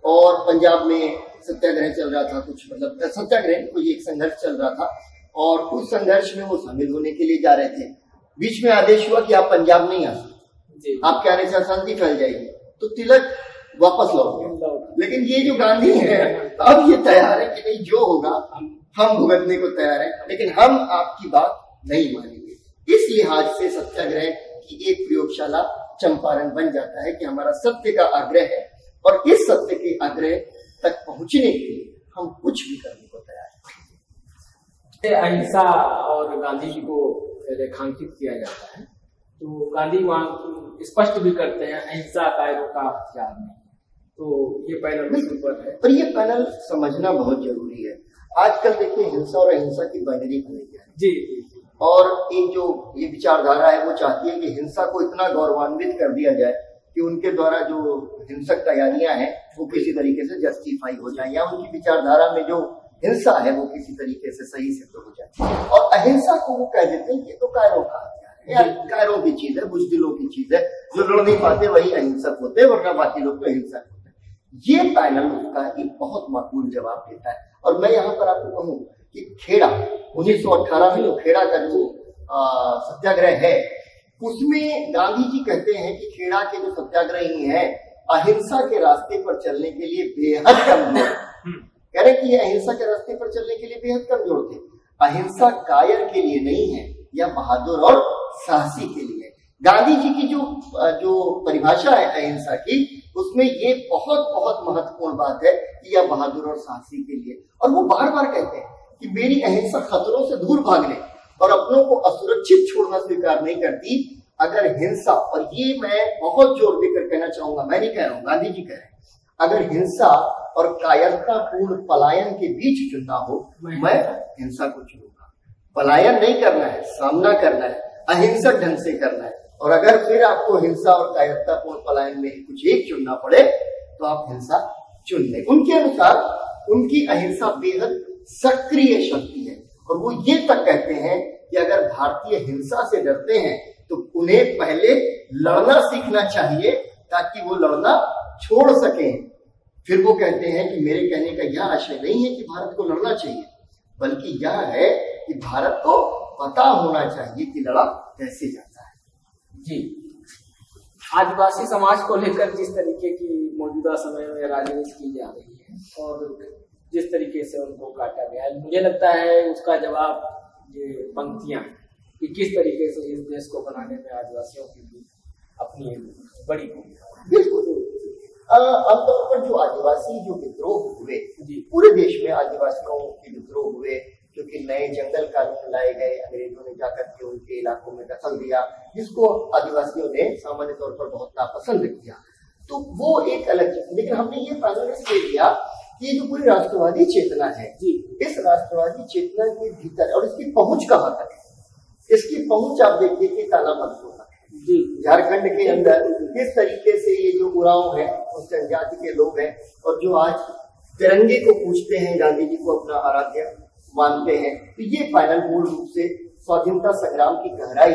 और पंजाब में सत्याग्रह चल रहा था, कुछ मतलब सत्याग्रह कोई एक संघर्ष चल रहा था और उस संघर्ष में वो शामिल होने के लिए जा रहे थे। बीच में आदेश हुआ कि आप पंजाब नहीं आ सकते, आपके आने से अशांति फैल जाएगी, तो तिलक वापस लौट गए। लेकिन ये जो गांधी है अब ये तैयार है कि नहीं, जो होगा हम भुगतने को तैयार है, लेकिन हम आपकी बात नहीं मानेंगे। इस लिहाज से सत्याग्रह की एक प्रयोगशाला चंपारण बन जाता है कि हमारा सत्य का आग्रह है और इस सत्य के आग्रह तक पहुंचने के लिए हम कुछ भी करने को तैयार हैं। अहिंसा और गांधी जी को रेखांकित किया जाता है, तो गांधी वहां स्पष्ट भी करते हैं अहिंसा कायरों का हथियार नहीं। तो ये पैनल पर है और ये पैनल समझना बहुत जरूरी है। आजकल देखिए हिंसा और अहिंसा की बाइनरी बन गई है जी, और एक जो ये विचारधारा है वो चाहती है कि हिंसा को इतना गौरवान्वित कर दिया जाए कि उनके द्वारा जो हिंसक तैयारियां हैं वो किसी तरीके से जस्टिफाई हो जाए, या उनकी विचारधारा में जो हिंसा है वो किसी तरीके से सही सिद्ध हो जाए। और अहिंसा को वो कह देते हैं ये तो कायरों का हथियार है, कायरों की चीज है, बुजदिलों की चीज है, जो लड़ नहीं पाते वही अहिंसक होते हैं, वरना बाकी लोग तो हिंसक होते हैं। ये पैनल उसका एक बहुत माकूल जवाब देता है। और मैं यहाँ पर आपको कहूँ कि खेड़ा 1918 में जो खेड़ा का जो सत्याग्रह है, उसमें गांधी जी कहते हैं कि खेड़ा के जो सत्याग्रही हैं अहिंसा के रास्ते पर चलने के लिए बेहद कमजोर, कह रहे कि ये अहिंसा के रास्ते पर चलने के लिए बेहद कमजोर थे। अहिंसा कायर के लिए नहीं है, यह बहादुर और साहसी के लिए। गांधी जी की जो परिभाषा है अहिंसा की, उसमें ये बहुत बहुत महत्वपूर्ण बात है कि यह बहादुर और साहसी के लिए। और वो बार बार कहते हैं कि मेरी अहिंसा खतरों से दूर भागने और अपनों को असुरक्षित छोड़ना स्वीकार नहीं करती। अगर हिंसा, और ये मैं बहुत जोर देकर कहना चाहूंगा, मैं नहीं कह रहा हूँ, गांधी जी कह रहे हैं, अगर हिंसा और कायरतापूर्ण पलायन के बीच चुनना हो, मैं हिंसा को चुनूंगा। पलायन नहीं करना है, सामना करना है, अहिंसक ढंग से करना है। और अगर फिर आपको हिंसा और कायरतापूर्ण पलायन में कुछ एक चुनना पड़े तो आप हिंसा चुन लें। उनके अनुसार उनकी अहिंसा बेहद सक्रिय शक्ति है। और वो ये तक कहते हैं कि अगर भारतीय हिंसा से डरते हैं तो उन्हें पहले लड़ना सीखना चाहिए ताकि वो लड़ना छोड़ सकें। फिर वो कहते हैं कि मेरे कहने का यह आशय नहीं है कि भारत को लड़ना चाहिए, बल्कि यह है कि भारत को पता होना चाहिए कि लड़ा कैसे जाता है। जी, आदिवासी समाज को लेकर जिस तरीके की मौजूदा समय में राजनीति की जा रही है और जिस तरीके से उनको काटा गया है, मुझे लगता है उसका जवाब ये पंक्तियां कि किस तरीके से इस देश को बनाने में आदिवासियों की भी अपनी बड़ी भूमिका। बिल्कुल, आमतौर पर जो आदिवासी जो विद्रोह हुए, पूरे देश में आदिवासियों के विद्रोह हुए, क्योंकि नए जंगल कानून लाए गए, अंग्रेजों ने जाकर के उनके इलाकों में दखल दिया, जिसको आदिवासियों ने सामान्य तौर पर बहुत नापसंद किया। तो वो एक अलग चीज, लेकिन हमने ये पैनल इसलिए लिया कि जो पूरी राष्ट्रवादी चेतना है, इस राष्ट्रवादी चेतना के भीतर और इसकी पहुंच कहाँ तक है, इसकी पहुंच आप देखिए कि तालाबंदों तक है। झारखंड के अंदर किस तरीके से ये जो उरांव है उस जनजाति के लोग हैं और जो आज तिरंगे को पूछते हैं, गांधी जी को अपना आराध्य मानते हैं, तो ये पैनल मूल रूप से स्वाधीनता संग्राम की गहराई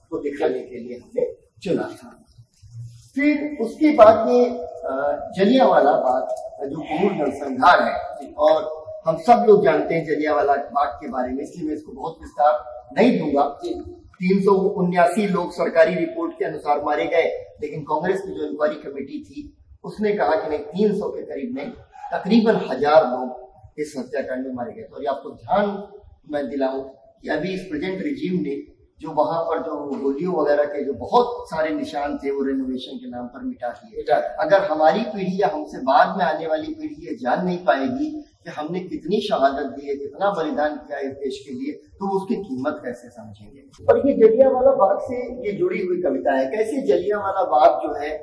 को दिखाने के लिए हमने चुना था। फिर उसके बाद ये जलियांवाला बाग जो क्रूर नरसंहार है, और हम सब लोग जानते हैं जलियांवाला बाग के बारे में, इसलिए मैं इसको बहुत विस्तार नहीं दूंगा। 379 लोग सरकारी रिपोर्ट के अनुसार मारे गए, लेकिन कांग्रेस की जो इंक्वायरी कमेटी थी उसने कहा कि नहीं, 300 के करीब नहीं, तकरीबन 1000 लोग इस हत्याकांड में मारे गए। और आपको ध्यान मैं दिलाऊं कि अभी इस प्रेजेंट रिजीम ने जो वहां पर जो गोलियों वगैरह के जो बहुत सारे निशान थे वो रेनोवेशन के नाम पर मिटा दिए। अगर हमारी पीढ़ी या हमसे बाद में आने वाली पीढ़ी ये जान नहीं पाएगी कि हमने कितनी शहादत दी है, कितना बलिदान किया है देश के लिए, तो उसकी कीमत कैसे समझेंगे। और ये जलियांवाला बाग से ये जुड़ी हुई कविता है, कैसे जलियांवाला बाग जो है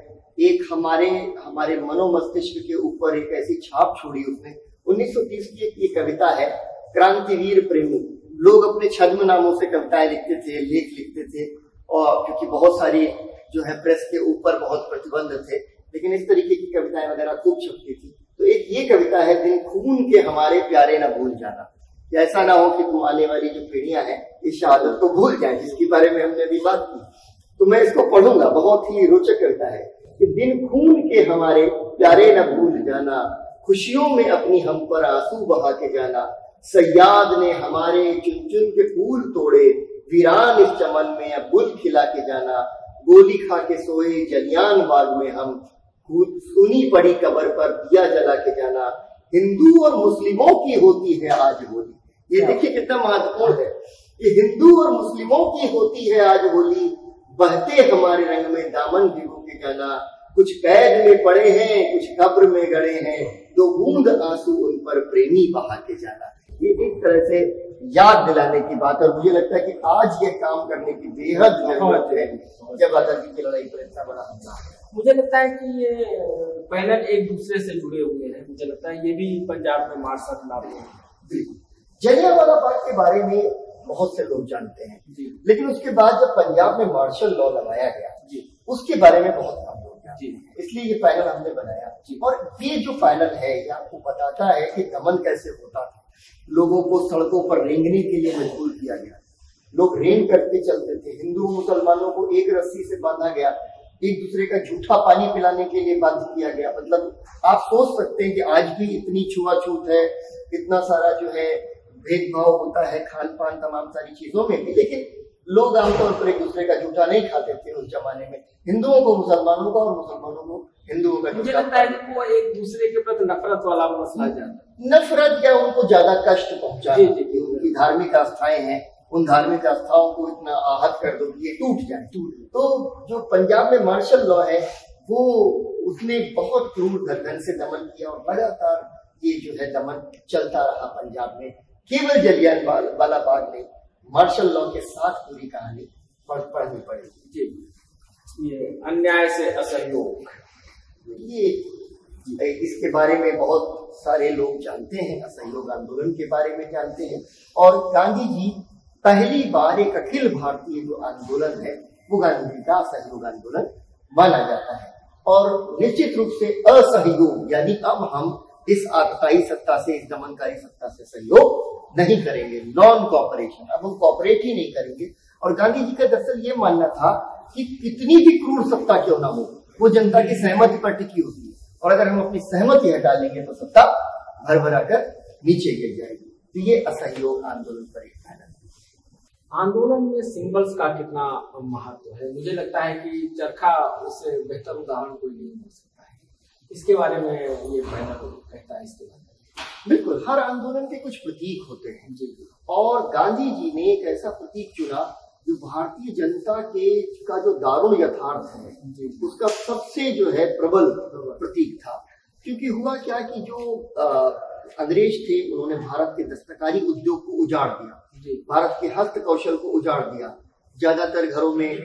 एक हमारे मनोमस्तिष्क के ऊपर एक ऐसी छाप छोड़ी उसने। 1930 की एक ये कविता है, क्रांतिवीर प्रेमी। लोग अपने छद्म नामों से कविताएं लिखते थे, लेख लिखते थे, और क्योंकि बहुत सारी जो है प्रेस के ऊपर बहुत प्रतिबंध थे, लेकिन इस तरीके की कविताएं वगैरह खूब छपती थी। तो एक ये कविता है, दिन खून के हमारे प्यारे न भूल जाना, ऐसा ना हो कि तुम आने वाली जो पीढ़ियां हैं इस शहादत को भूल जाए, जिसके बारे में हमने अभी बात की। तो मैं इसको पढ़ूंगा, बहुत ही रोचक कविता है कि दिन खून के हमारे प्यारे न भूल जाना, खुशियों में अपनी हम पर आंसू बहा के जाना, सयाद ने हमारे चुन चुन के फूल तोड़े, वीरान इस चमन में अब गुल खिला के जाना, गोली खा के सोए जलियान बाग में हम, सुनी पड़ी कब्र पर दिया जला के जाना, हिंदू और मुस्लिमों की होती है आज होली। ये देखिए कितना महत्वपूर्ण है, ये हिंदू और मुस्लिमों की होती है आज होली, बहते हमारे रंग में दामन भिगो के जाना, कुछ कैद में पड़े हैं कुछ कब्र में गड़े हैं, दो बूंद आंसू उन पर प्रेमी बहा के जाना। ये एक तरह से याद दिलाने की बात, और मुझे लगता है कि आज ये काम करने की बेहद जरूरत है जब आजादी की लड़ाई पर इतना बड़ा हमला है। मुझे लगता है कि ये पैनल एक दूसरे से जुड़े हुए हैं। मुझे लगता है ये भी पंजाब में मार्शल लॉ है। जलियांवाला बाग के बारे में बहुत से लोग जानते हैं, लेकिन उसके बाद जब पंजाब में मार्शल लॉ लगाया गया उसके बारे में बहुत कम लोग जानते हैं, इसलिए ये पैनल हमने बनाया। और ये जो पैनल है ये आपको बताता है कि दमन कैसे होता था। लोगों को सड़कों पर रेंगने के लिए मजबूर किया गया, लोग रेंग करके चलते थे, हिंदू मुसलमानों को एक रस्सी से बांधा गया, एक दूसरे का झूठा पानी पिलाने के लिए बाध्य किया गया। मतलब आप सोच सकते हैं कि आज भी इतनी छुआछूत है, इतना सारा जो है भेदभाव होता है खान पान तमाम सारी चीजों में भी, लेकिन लोग आमतौर पर एक दूसरे का झूठा नहीं खाते थे उस जमाने में, हिंदुओं को मुसलमानों का और मुसलमानों को हिंदुओं का। मुझे लगता है कि वो एक दूसरे के प्रति नफरत वाला मसला जाता, नफरत या उनको ज्यादा कष्ट पहुंचाना, उनकी धार्मिक आस्थाएं हैं, उन धार्मिक आस्थाओं को इतना आहत कर दो कि ये टूट जाए। तो जो पंजाब में मार्शल लॉ है वो उसने बहुत क्रूर ढंग से दमन किया और लगातार ये जो है दमन चलता रहा पंजाब में। केवल जलियांवाला बाग में मार्शल लॉ के साथ पूरी कहानी पढ़नी पड़ेगी। ये अन्याय से असहयोग, ये इसके बारे में बहुत सारे लोग जानते हैं, असहयोग आंदोलन के बारे में जानते हैं। और गांधी जी पहली बार एक अखिल भारतीय जो आंदोलन है वो गांधी जी का असहयोग आंदोलन माना जाता है। और निश्चित रूप से असहयोग यानी अब हम इस आतताई सत्ता से, इस दमनकारी सत्ता से सहयोग नहीं करेंगे, नॉन कॉपरेशन। अब हम कॉपरेट ही नहीं करेंगे। और गांधी जी का दरअसल ये मानना था कि कितनी भी क्रूर सत्ता क्यों ना हो, वो जनता की सहमति पर टिकी होती है, और अगर हम अपनी सहमति हटा लेंगे तो सत्ता भरभरा कर नीचे गिर जाएगी। तो ये असहयोग आंदोलन पर एक पैनल। आंदोलन में सिंबल्स का कितना महत्व है? मुझे लगता है कि चरखा उससे बेहतर उदाहरण कोई नहीं हो सकता है। इसके बारे में ये पैनल कहता है, इसके बारे में। बिल्कुल, हर आंदोलन के कुछ प्रतीक होते हैं जी, और गांधी जी ने एक ऐसा प्रतीक चुना जो भारतीय जनता के का जो दारुण यथार्थ है उसका सबसे जो है प्रबल प्रतीक था। क्योंकि हुआ क्या कि जो अंग्रेज थे उन्होंने भारत के दस्तकारी उद्योग को उजाड़ दिया, भारत के हस्त कौशल को उजाड़ दिया। ज्यादातर घरों में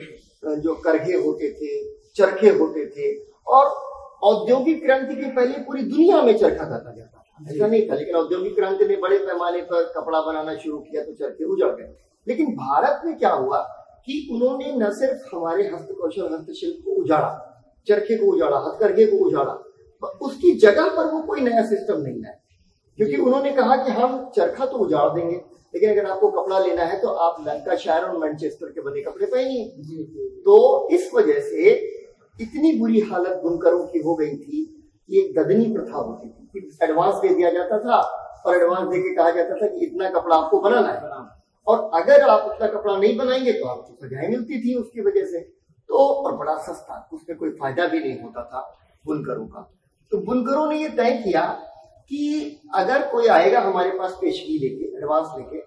जो करघे होते थे, चरखे होते थे, और औद्योगिक क्रांति के पहले पूरी दुनिया में चरखा काता जाता था, ऐसा नहीं था। लेकिन औद्योगिक क्रांति ने बड़े पैमाने पर कपड़ा बनाना शुरू किया तो चरखे उजड़ गए। लेकिन भारत में क्या हुआ कि उन्होंने न सिर्फ हमारे हस्त कौशल हस्तशिल्प को उजाड़ा, चरखे को उजाड़ा, हथकरघे को उजाड़ा, उसकी जगह पर वो कोई नया सिस्टम नहीं लाए। क्योंकि उन्होंने कहा कि हम चरखा तो उजाड़ देंगे, लेकिन अगर आपको कपड़ा लेना है तो आप लंकाशायर और मैनचेस्टर के बने कपड़े पहनिए। तो इस वजह से इतनी बुरी हालत बुनकरों की हो गई थी कि एक गदनी प्रथा होती थी, एडवांस दे दिया जाता था और एडवांस देके कहा जाता था कि इतना कपड़ा आपको बनाना है, और अगर आप उतना कपड़ा नहीं बनाएंगे तो आपको सजाएं मिलती थी उसकी वजह से। तो और बड़ा सस्ता, उसमें कोई फायदा भी नहीं होता था बुनकरों का। तो बुनकरों ने ये तय किया कि अगर कोई आएगा हमारे पास पेशगी लेके, एडवांस लेके,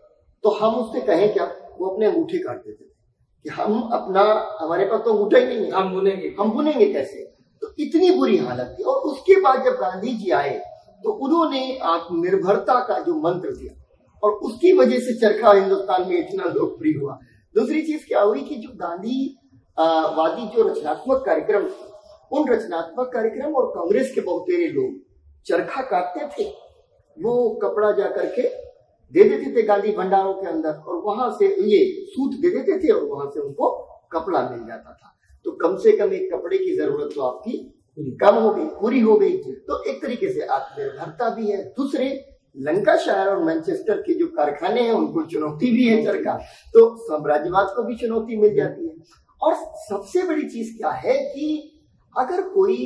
तो हम उससे कहें क्या, वो अपने अंगूठे काट देते थे कि हम अपना, हमारे पास तो अंगूठा ही नहीं है, हम बुनेंगे कैसे। तो इतनी बुरी हालत थी। और उसके बाद जब गांधी जी आए तो उन्होंने आत्मनिर्भरता का जो मंत्र दिया, और उसकी वजह से चरखा हिंदुस्तान में इतना लोकप्रिय हुआ। दूसरी चीज क्या हुई कि जो गांधी वादी जो रचनात्मक कार्यक्रम थे, उन रचनात्मक कार्यक्रम और कांग्रेस के बहुतेरे लोग चरखा काटते थे, वो कपड़ा जा करके दे देते थे गांधी भंडारों के अंदर, और वहां से ये सूत दे देते थे और वहां से उनको कपड़ा मिल जाता था। तो कम से कम एक कपड़े की जरूरत तो आपकी कम हो गई, पूरी हो गई। तो एक तरीके से आत्मनिर्भरता भी है। दूसरे, लंकाशायर और मैनचेस्टर के जो कारखाने हैं उनको चुनौती भी है चरखा, तो साम्राज्यवाद को भी चुनौती मिल जाती है। और सबसे बड़ी चीज क्या है कि अगर कोई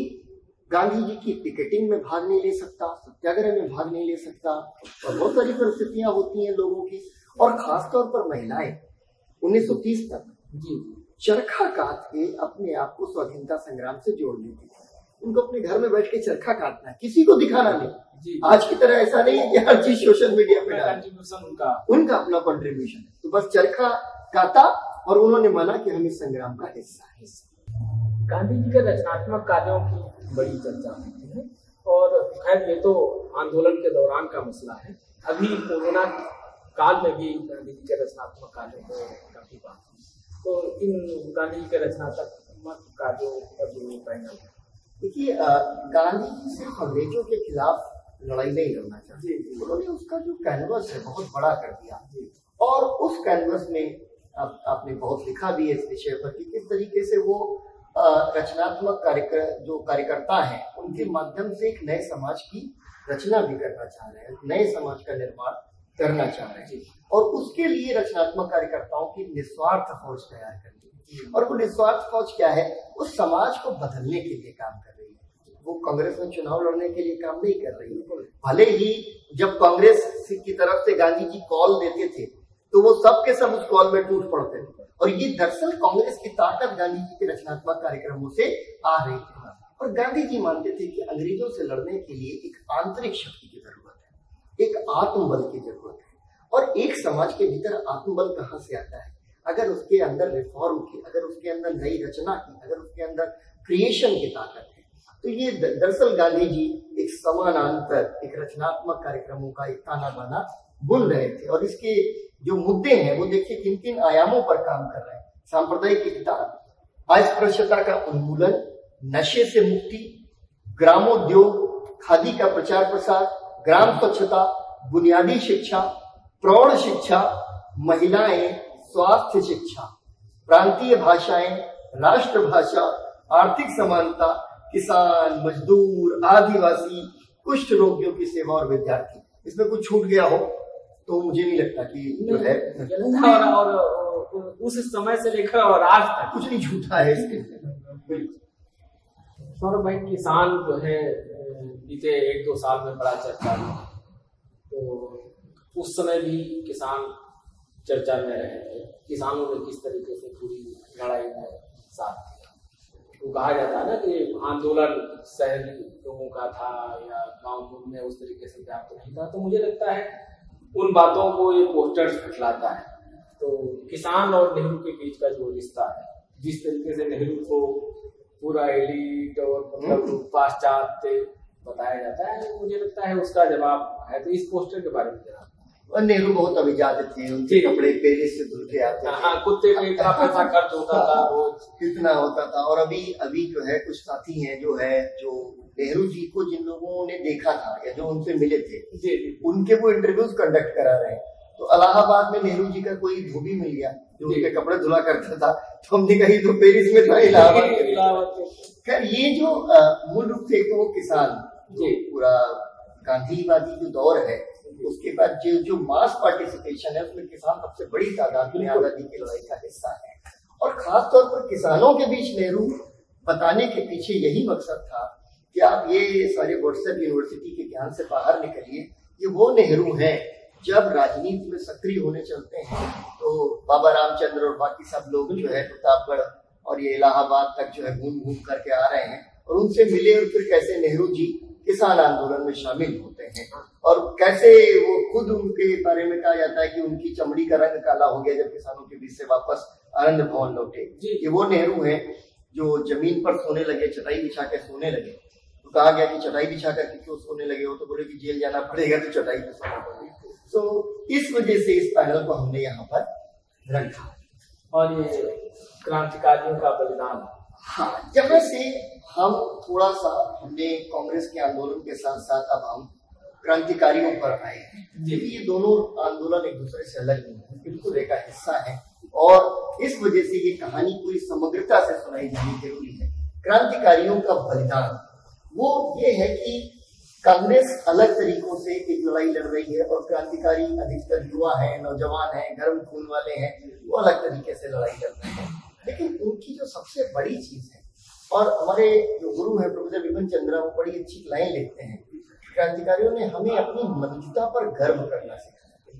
गांधी जी की पिकेटिंग में भाग नहीं ले सकता, सत्याग्रह में भाग नहीं ले सकता, और बहुत सारी परिस्थितियां होती हैं लोगों की, और खासतौर पर महिलाएं 1930 तक चरखा काट के अपने आप को स्वाधीनता संग्राम से जोड़ लेती थी। उनको अपने घर में बैठ के चरखा काटना है, किसी को दिखाना नहीं। आज की तरह ऐसा नहीं है कि हर चीज सोशल मीडिया पे उनका अपना कंट्रीब्यूशन है। तो बस चरखा काटा और उन्होंने माना कि हम इस संग्राम का हिस्सा है। गांधी जी के रचनात्मक कार्यों की बड़ी चर्चा होती है, और खैर ये तो आंदोलन के दौरान का मसला है। अभी कोरोना काल में भी गांधी जी के रचनात्मक कार्यों को काफी बात हुई। तो इन गांधी जी के रचनात्मक कार्यों पर जो पैनल है, देखिए, गांधी जी सिर्फ अंग्रेजों के खिलाफ लड़ाई नहीं लड़ना चाहते, उन्होंने उसका जो कैनवस है बहुत बड़ा कर दिया। और उस कैनवस में आपने बहुत लिखा भी है इस विषय पर कि किस तरीके से वो रचनात्मक जो कार्यकर्ता हैं उनके माध्यम से एक नए समाज की रचना भी करना चाह रहे हैं, नए समाज का निर्माण करना चाह रहे हैं। और उसके लिए रचनात्मक कार्यकर्ताओं की निस्वार्थ फौज तैयार करनी है। और वो निस्वार्थ फौज क्या है, उस समाज को बदलने के लिए काम कर रही है। वो कांग्रेस में चुनाव लड़ने के लिए काम नहीं कर रही है। भले ही जब कांग्रेस की तरफ से गांधी जी कॉल देते थे तो वो सब के सब उस कॉल में टूट पड़ते थे, और ये दरअसल कांग्रेस की ताकत गांधी जी के रचनात्मक कार्यक्रमों से आ रही थी। और गांधी जी मानते थे कि अंग्रेजों से लड़ने के लिए एक आंतरिक शक्ति की जरूरत है, एक आत्मबल की जरूरत है। और एक समाज के भीतर आत्मबल कहाँ से आता है, अगर उसके अंदर रिफॉर्म की, अगर उसके अंदर नई रचना की, अगर उसके अंदर क्रिएशन की ताकत है। तो ये दरअसल गांधी जी एक समानांतर एक रचनात्मक कार्यक्रमों का एक ताना बाना बुन रहे थे। और इसके जो मुद्दे हैं वो देखिए किन किन आयामों पर काम कर रहे हैं। सांप्रदायिक एकता, अस्पृश्यता का उन्मूलन, नशे से मुक्ति, ग्रामोद्योग, खादी का प्रचार प्रसार, ग्राम स्वच्छता, बुनियादी शिक्षा, प्रौढ़ शिक्षा, महिलाएं, स्वास्थ्य शिक्षा, प्रांतीय भाषाएं, राष्ट्रभाषा, आर्थिक समानता, किसान, मजदूर, आदिवासी, कुष्ठ रोगियों की सेवा और विद्यार्थी, इसमें कुछ छूट गया हो तो मुझे नहीं लगता कि जो है और उस समय से लेकर और आज तक कुछ नहीं छूटा है इसके। सौरभ भाई, किसान जो है बीते 1-2 साल में बड़ा चर्चा में, तो उस समय भी किसान चर्चा में रहे थे। किसानों ने किस तरीके से पूरी लड़ाई में साथ दिया, तो कहा जाता है ना कि आंदोलन शहरी लोगों का था या गांव में उस तरीके से व्याप्त नहीं था। तो मुझे लगता है उन बातों को ये पोस्टर्स फैलाता है। तो किसान और नेहरू के बीच का जो रिश्ता है, जिस तरीके से नेहरू को पूरा एलीट और मतलब पाश्चात्य बताया जाता है, मुझे लगता है उसका जवाब है। तो इस पोस्टर के बारे में जरा। और नेहरू बहुत अभिजात थे, उनके कपड़े पेरिस से धुल के आते थे। कुत्ते पे इतना पैसा खर्च होता था रोज, कितना होता था। और अभी जो है कुछ साथी हैं जो नेहरू जी को जिन लोगों ने देखा था या जो उनसे मिले थे, उनके वो इंटरव्यूज कंडक्ट करा रहे हैं। तो इलाहाबाद में नेहरू जी का कोई धोबी मिल गया जो उनके कपड़े धुला करता था, तो हमने कही तो पेरिस में था, इलाहाबाद। खैर, ये जो मूल रूप से तो वो किसान जो पूरा गांधीवादी जो दौर है, उसके बाद जो मास पार्टिसिपेशन है उसमें किसान सबसे बड़ी तादाद में आजादी की लड़ाई का हिस्सा है। और खास तौर पर किसानों के बीच नेहरू बताने के पीछे यही मकसद था कि आप ये सारे व्हाट्सएप यूनिवर्सिटी के ज्ञान से बाहर निकलिए। ये वो नेहरू हैं जब राजनीति में सक्रिय होने चलते हैं तो बाबा रामचंद्र और बाकी सब लोग जो है प्रतापगढ़ और ये इलाहाबाद तक जो है घूम घूम करके आ रहे हैं, और उनसे मिले और फिर कैसे नेहरू जी किसान आंदोलन में शामिल होते हैं, और कैसे वो खुद उनके बारे में कहा जाता है कि उनकी चमड़ी का रंग काला हो गया जब किसानों के बीच से वापस आनंद भवन लौटे। ये वो नेहरू हैं जो जमीन पर सोने लगे, चटाई बिछा के सोने लगे। तो कहा गया कि चटाई बिछा कर क्यों सोने लगे हो, तो बोले कि जेल जाना पड़ेगा तो चटाई पे सोना पड़ेगा। तो इस वजह से इस पैनल को हमने यहाँ पर रखा। और ये क्रांतिकारियों का बलिदान, हाँ, जहाँ से हम थोड़ा सा हमने कांग्रेस के आंदोलन के साथ साथ अब हम क्रांतिकारियों पर आए हैं। ये दोनों आंदोलन एक दूसरे से अलग नहीं है, बिल्कुल एक हिस्सा है, और इस वजह से ये कहानी पूरी समग्रता से सुनाई जानी जरूरी है। क्रांतिकारियों का बलिदान वो ये है कि कांग्रेस अलग तरीकों से एक लड़ाई लड़ रही है और क्रांतिकारी अधिकतर युवा हैं, नौजवान हैं, गर्म खून वाले हैं, वो अलग तरीके से लड़ाई लड़ रहे हैं। लेकिन उनकी जो सबसे बड़ी चीज है, और हमारे जो गुरु हैं प्रोफेसर विपिन चंद्रा, वो बड़ी अच्छी लाइन लिखते हैं, क्रांतिकारियों ने हमें अपनी मनुष्यता पर गर्व करना सिखाया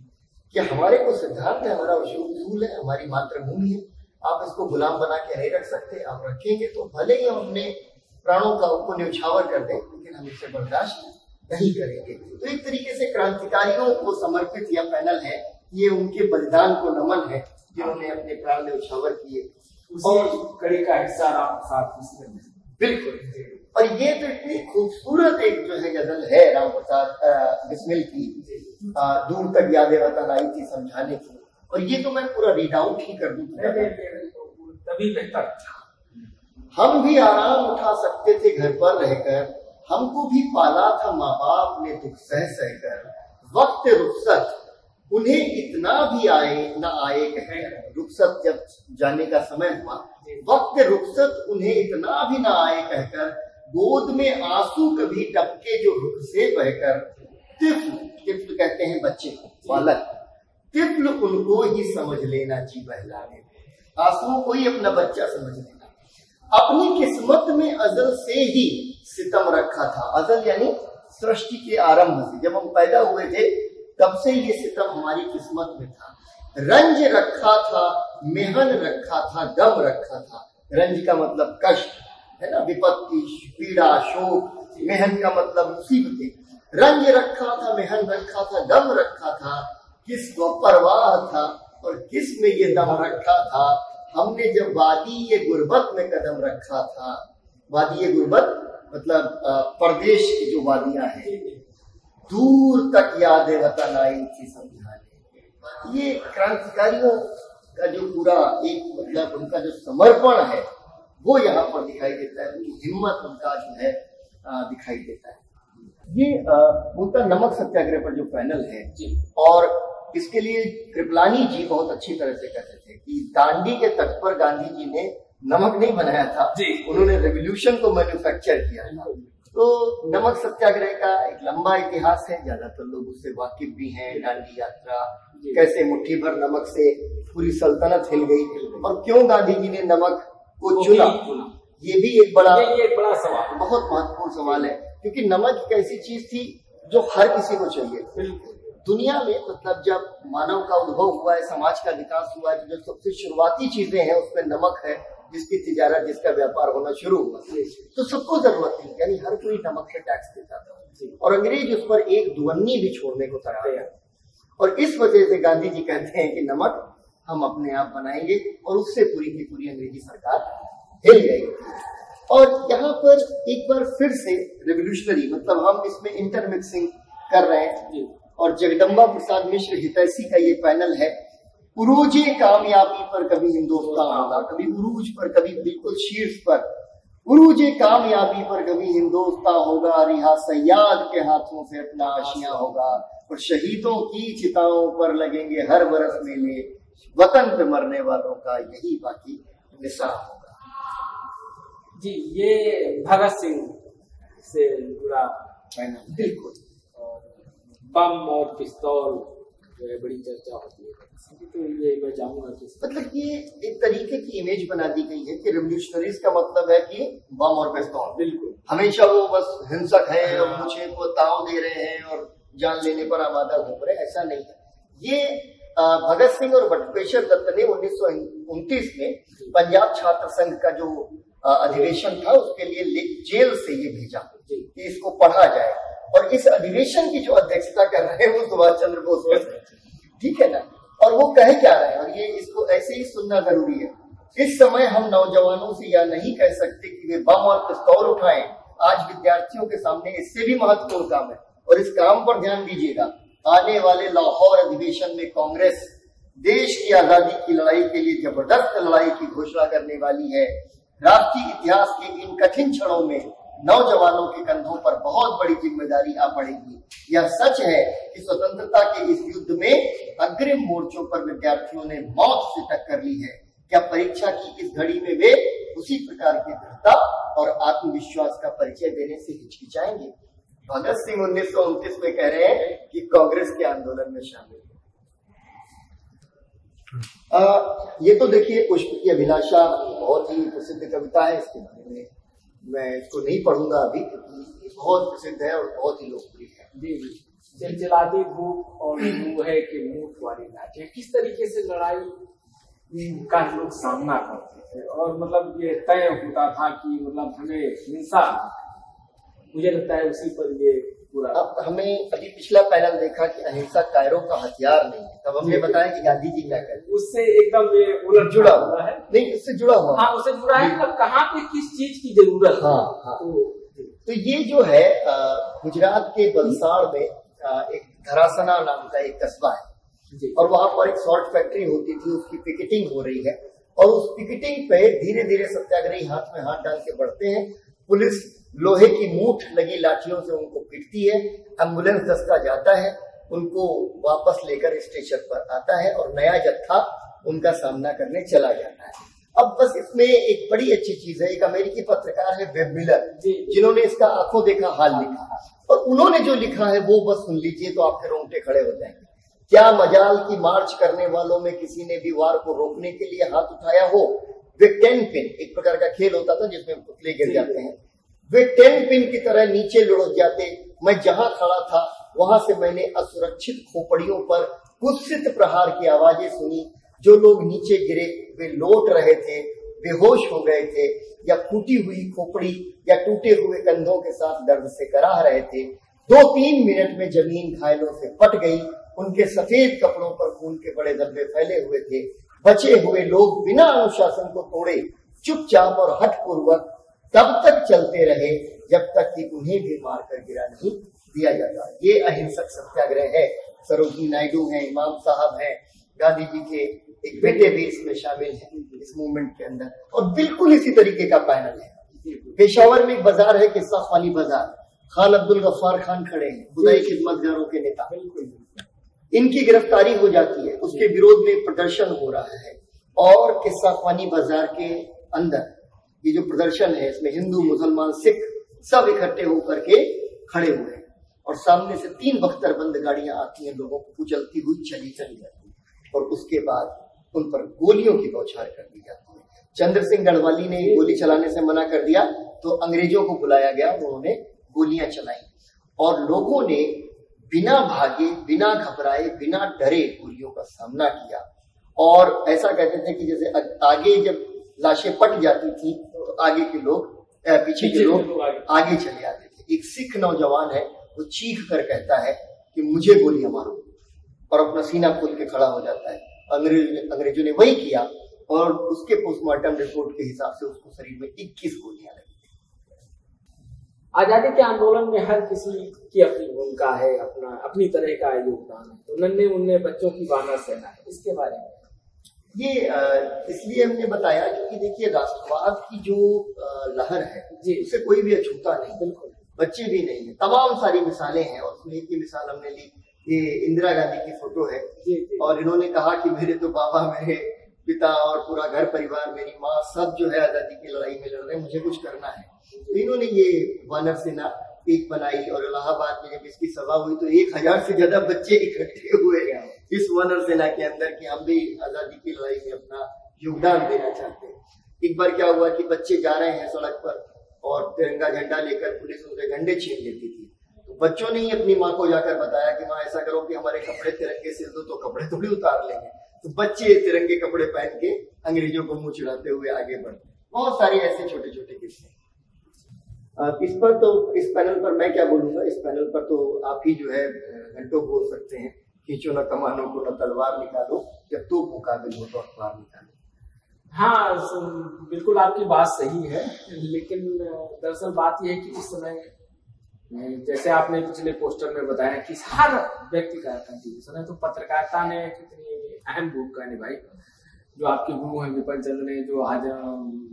कि हमारे को सिद्धांत है, हमारा उसूल है, हमारी मातृभूमि है, आप इसको गुलाम बना के नहीं रख सकते। आप रखेंगे तो भले ही हम अपने प्राणों का उनको न्यौछावर कर दें, लेकिन हम इससे बर्दाश्त नहीं करेंगे। तो एक तरीके से क्रांतिकारियों को समर्पित यह पैनल है, ये उनके बलिदान को नमन है जिन्होंने अपने प्राण न्यौछावर किए। और कड़ी का हिस्सा राम प्रसाद, बिल्कुल। और ये तो इतनी खूबसूरत एक जो है गजल है राम प्रसाद बिस्मिल की, दूर तक यादें वतन आई थी समझाने की। और ये तो मैं पूरा रीड आउट ही कर दूं तभी बेहतर। हम भी आराम उठा सकते थे घर पर रहकर, हमको भी पाला था माँ बाप ने दुख सह सहकर। वक्त रुखसत उन्हें इतना भी आए न आए कहकर, रुखसत जब जाने का समय हुआ, वक्त रुखसत उन्हें इतना भी न आए कहकर, गोद में आंसू कभी टपके जो रुख से बहकर। तिफ्ल कहते हैं बच्चे को, बालक, तिफ्ल उनको ही समझ लेना जी बहलाने, आंसुओं को ही अपना बच्चा समझ लेना। अपनी किस्मत में अजल से ही सितम रखा था, अजल यानी सृष्टि के आरंभ से, जब हम पैदा हुए थे तब से ये सितम हमारी किस्मत में था। रंज रखा था, मेहन रखा था, गम रखा था। रंज का मतलब कष्ट है ना, विपत्ति, पीड़ा, शोक। मेहन का मतलब मुसीबतें। रंज रखा था, मेहन रखा था, गम रखा था, किसको परवाह था और किस में ये दम रखा था। हमने जब वादी ये गुर्बत में कदम रखा था, वादी ये गुर्बत मतलब प्रदेश की जो वादियां हैं, दूर तक यादें वतन आई थी समझाने। ये क्रांतिकारियों का जो पूरा एक मतलब उनका जो समर्पण है वो यहाँ पर दिखाई देता है, उनकी हिम्मत उनका जो है दिखाई देता है। ये उनका नमक सत्याग्रह पर जो पैनल है, और इसके लिए कृपलानी जी बहुत अच्छी तरह से कहते थे कि दांडी के तट पर गांधी जी ने नमक नहीं बनाया था, उन्होंने रेवोल्यूशन को मैन्युफैक्चर किया था। तो नमक सत्याग्रह का एक लंबा इतिहास है, ज्यादातर लोग उससे वाकिफ भी हैं। दांडी यात्रा, कैसे मुट्ठी भर नमक से पूरी सल्तनत हिल गई, और क्यों गांधी जी ने नमक को चुना, ये भी एक बड़ा सवाल, बहुत महत्वपूर्ण सवाल है। क्योंकि नमक एक ऐसी चीज थी जो हर किसी को चाहिए दुनिया में। मतलब जब मानव का उद्भव हुआ है, समाज का विकास हुआ है, तो जो सबसे शुरुआती चीजें हैं उसमें नमक है, जिसकी तिजारत, जिसका व्यापार होना शुरू हुआ, तो सबको जरूरत थी, यानी हर कोई नमक से टैक्स देता था, और अंग्रेज उस पर एक दुवन्नी भी छोड़ने को तैयार है। और इस वजह से गांधी जी कहते हैं कि नमक हम अपने आप बनाएंगे, और उससे पूरी की पूरी अंग्रेजी सरकार हिल गई। और यहाँ पर एक बार फिर से रेवोल्यूशनरी, मतलब हम इसमें इंटरमिक्सिंग कर रहे हैं, और जगदम्बा प्रसाद मिश्र हितैषी का ये पैनल है। उरूजे कामयाबी पर कभी हिंदुस्तान होगा, कभी उरूज पर, कभी बिल्कुल शीर्ष पर। उरूजे कामयाबी पर कभी हिंदुस्तान होगा, रिहा सयाद के हाथों से अपना आशियां होगा, और शहीदों की चिताओं पर लगेंगे हर बरस मेले, वतन पे मरने वालों का यही बाकी निशान होगा। जी, ये भगत सिंह से जुड़ा पैनल, बिल्कुल। बम और पिस्तौल बड़ी चर्चा होती है, तो ये मैं चाहूंगा कि मतलब ये एक तरीके की इमेज बना दी गई है कि रेवोल्यूशनरीज का मतलब है कि बम और पिस्तौल, बिल्कुल हमेशा वो बस हिंसक है और मुझे को ताव दे रहे हैं और जान लेने पर आमादा घूम रहे, ऐसा नहीं है। ये भगत सिंह और बटुकेश्वर दत्त ने 1929 में पंजाब छात्र संघ का जो अधिवेशन था उसके लिए जेल से ये भेजा कि इसको पढ़ा जाए, और इस अधिवेशन की जो अध्यक्षता कर रहे हैं वो सुभाष चंद्र बोस है, ठीक है ना। और वो कह क्या रहे हैं, और ये इसको ऐसे ही सुनना जरूरी है। इस समय हम नौजवानों से यह नहीं कह सकते कि वे बम और पिस्तौल उठाएं, आज विद्यार्थियों के सामने इससे भी महत्वपूर्ण काम है, और इस काम पर ध्यान दीजिएगा। आने वाले लाहौर अधिवेशन में कांग्रेस देश की आजादी की लड़ाई के लिए जबरदस्त लड़ाई की घोषणा करने वाली है। राष्ट्रीय इतिहास के इन कठिन क्षणों में नौजवानों के कंधों पर बहुत बड़ी जिम्मेदारी आ पड़ेगी। यह सच है कि स्वतंत्रता के इस युद्ध में अग्रिम मोर्चों पर विद्यार्थियों ने मौत से टक्कर ली है। क्या परीक्षा की इस घड़ी में वे उसी प्रकार की दृढ़ता और आत्मविश्वास का परिचय देने से हिचकिचाएंगे? भगत सिंह 1929 में कह रहे हैं कि कांग्रेस के आंदोलन में शामिल। ये तो देखिए पुष्प की अभिलाषा बहुत ही प्रसिद्ध कविता है, इसके बारे में मैं इसको नहीं पढ़ूंगा अभी, क्योंकि बहुत प्रसिद्ध है और बहुत ही लोकप्रिय है। जी, चिलचिलाती धूप और लोहे के मूठ वाली लाठी, किस तरीके से लड़ाई का लोग सामना करते थे, और मतलब ये तय होता था कि मतलब हमें हिंसा, मुझे लगता है उसी पर ये पूरा। अब हमें अभी पिछला पैनल देखा कि अहिंसा कायरों का हथियार नहीं है, तब हमने बताया कि गांधी जी क्या कहते, उससे एकदम ये उलट जुड़ा हुआ है, नहीं उससे जुड़ा हुआ, हाँ उससे जुड़ा है, मतलब कहाँ पे किस चीज की जरूरत है। हाँ। तो ये जो है गुजरात के वलसाड़ में एक धरासना नाम का एक कस्बा है, और वहां पर एक सॉल्ट फैक्ट्री होती थी, उसकी पिकेटिंग हो रही है, और उस पिकेटिंग पे धीरे धीरे सत्याग्रही हाथ में हाथ डाल के बढ़ते हैं। पुलिस लोहे की मूठ लगी लाठियों से उनको पीटती है, एम्बुलेंस दस्ता जाता है, उनको वापस लेकर स्टेशन पर आता है, और नया जत्था उनका सामना करने चला जाता है। अब बस इसमें एक बड़ी अच्छी चीज है, एक अमेरिकी पत्रकार है वेब मिलर, जिन्होंने इसका आंखों देखा हाल लिखा, और उन्होंने जो लिखा है वो बस सुन लीजिए तो आपके रोंगटे खड़े हो जाएंगे। क्या मजाल की मार्च करने वालों में किसी ने भी वार को रोकने के लिए हाथ उठाया हो। वे 10 पिन, एक प्रकार का खेल होता था जिसमें पुतले गिर जाते हैं, वे 10 पिन की तरह नीचे लुढ़क जाते। मैं जहां खड़ा था वहां से मैंने असुरक्षित खोपड़ियों पर कुत्सित प्रहार की आवाजें सुनी। जो लोग नीचे गिरे वे लौट रहे थे, बेहोश हो गए थे, या फूटी हुई खोपड़ी या टूटे हुए कंधों के साथ दर्द से कराह रहे थे। 2-3 मिनट में जमीन घायलों से पट गई। उनके सफेद कपड़ों पर खून के बड़े धब्बे फैले हुए थे। बचे हुए लोग बिना अनुशासन को तोड़े चुपचाप और हठपूर्वक तब तक चलते रहे जब तक कि उन्हें भी मारकर गिरा नहीं दिया जाता। ये अहिंसक सत्याग्रह है। सरोजिनी नायडू हैं, इमाम साहब हैं, गांधी जी के एक बेटे भी इसमें शामिल हैं इस मूवमेंट के अंदर, और बिल्कुल इसी तरीके का पैनल है। पेशावर में एक बाजार है, किस्सा खानी बाजार, खान अब्दुल गफ्फार खान खड़े हैं, खुदाई खिदमतगारों के नेता। इनकी गिरफ्तारी हो जाती है, उसके विरोध में प्रदर्शन हो रहा है, और किस्सा खानी बाजार के अंदर ये जो प्रदर्शन है इसमें हिंदू, मुसलमान, सिख सब इकट्ठे होकर के खड़े हुए हैं और सामने से 3 बख्तरबंद गाड़ियां आती हैं, लोगों को कुचलती हुई चली जाती है और उसके बाद उन पर गोलियों की बौछार कर दी जाती है। चंद्र सिंह गढ़वाली ने गोली चलाने से मना कर दिया तो अंग्रेजों को बुलाया गया, उन्होंने गोलियां चलाई और लोगों ने बिना भागे, बिना घबराए, बिना डरे गोलियों का सामना किया। और ऐसा कहते थे कि जैसे आगे जब लाशें पट जाती थी तो आगे के लोग पीछे के लोग आगे चले आते थे। एक सिख नौजवान है, वो चीख कर कहता है कि मुझे गोलियां मारो और अपना सीना खोल के खड़ा हो जाता है। अंग्रेजों ने वही किया और उसके पोस्टमार्टम रिपोर्ट के हिसाब से उसको शरीर में 21 गोलियां लगी। आजादी के आंदोलन में हर किसी की अपनी भूमिका है, अपनी तरह का योगदान है। तो नन्हे मुन्ने बच्चों की वानर सेना है, इसके बारे में ये इसलिए हमने बताया क्योंकि देखिए राष्ट्रवाद की जो लहर है उसे कोई भी अछूता नहीं, बिल्कुल बच्चे भी नहीं है, तमाम सारी मिसालें हैं। और उसमें एक ही मिसाल हमने ली, ये इंदिरा गांधी की फोटो है और इन्होंने कहा कि मेरे तो बाबा, मेरे पिता और पूरा घर परिवार, मेरी माँ, सब जो है आजादी की लड़ाई में लड़ रहे हैं, मुझे कुछ करना है। तो इन्होंने ये वानर सेना एक बनाई और इलाहाबाद में जब इसकी सभा हुई तो 1000 से ज्यादा बच्चे इकट्ठे हुए इस वानर सेना के अंदर कि हम भी आजादी की लड़ाई में अपना योगदान देना चाहते हैं। एक बार क्या हुआ कि बच्चे जा रहे हैं सड़क पर और तिरंगा झंडा लेकर पुलिस उनके झंडे छीन लेती थी, तो बच्चों ने ही अपनी माँ को जाकर बताया कि माँ ऐसा करो कि हमारे कपड़े तिरंगे सिल दो तो कपड़े थोड़ी उतार लेंगे। तो बच्चे तिरंगे कपड़े पहन के अंग्रेजों को मुंह चिढ़ाते हुए आगे बढ़ते। बहुत सारे ऐसे छोटे छोटे किस्से। इस पर तो, इस पैनल पर मैं क्या बोलूंगा, इस पैनल पर तो आप ही जो है घंटों बोल सकते हैं। खींचो न कमानों को, न तलवार निकालो, जब तो मुकाबिल हो तो अखबार निकालो। हाँ, बिल्कुल आपकी बात सही है, लेकिन दरअसल बात यह है कि इस समय जैसे आपने पिछले पोस्टर में बताया कि हर व्यक्ति का कंट्रीब्यूशन है, तो पत्रकारिता ने कितनी अहम भूमिका निभाई। जो आपके गुरु हैं विपिन चंद्र ने, जो आज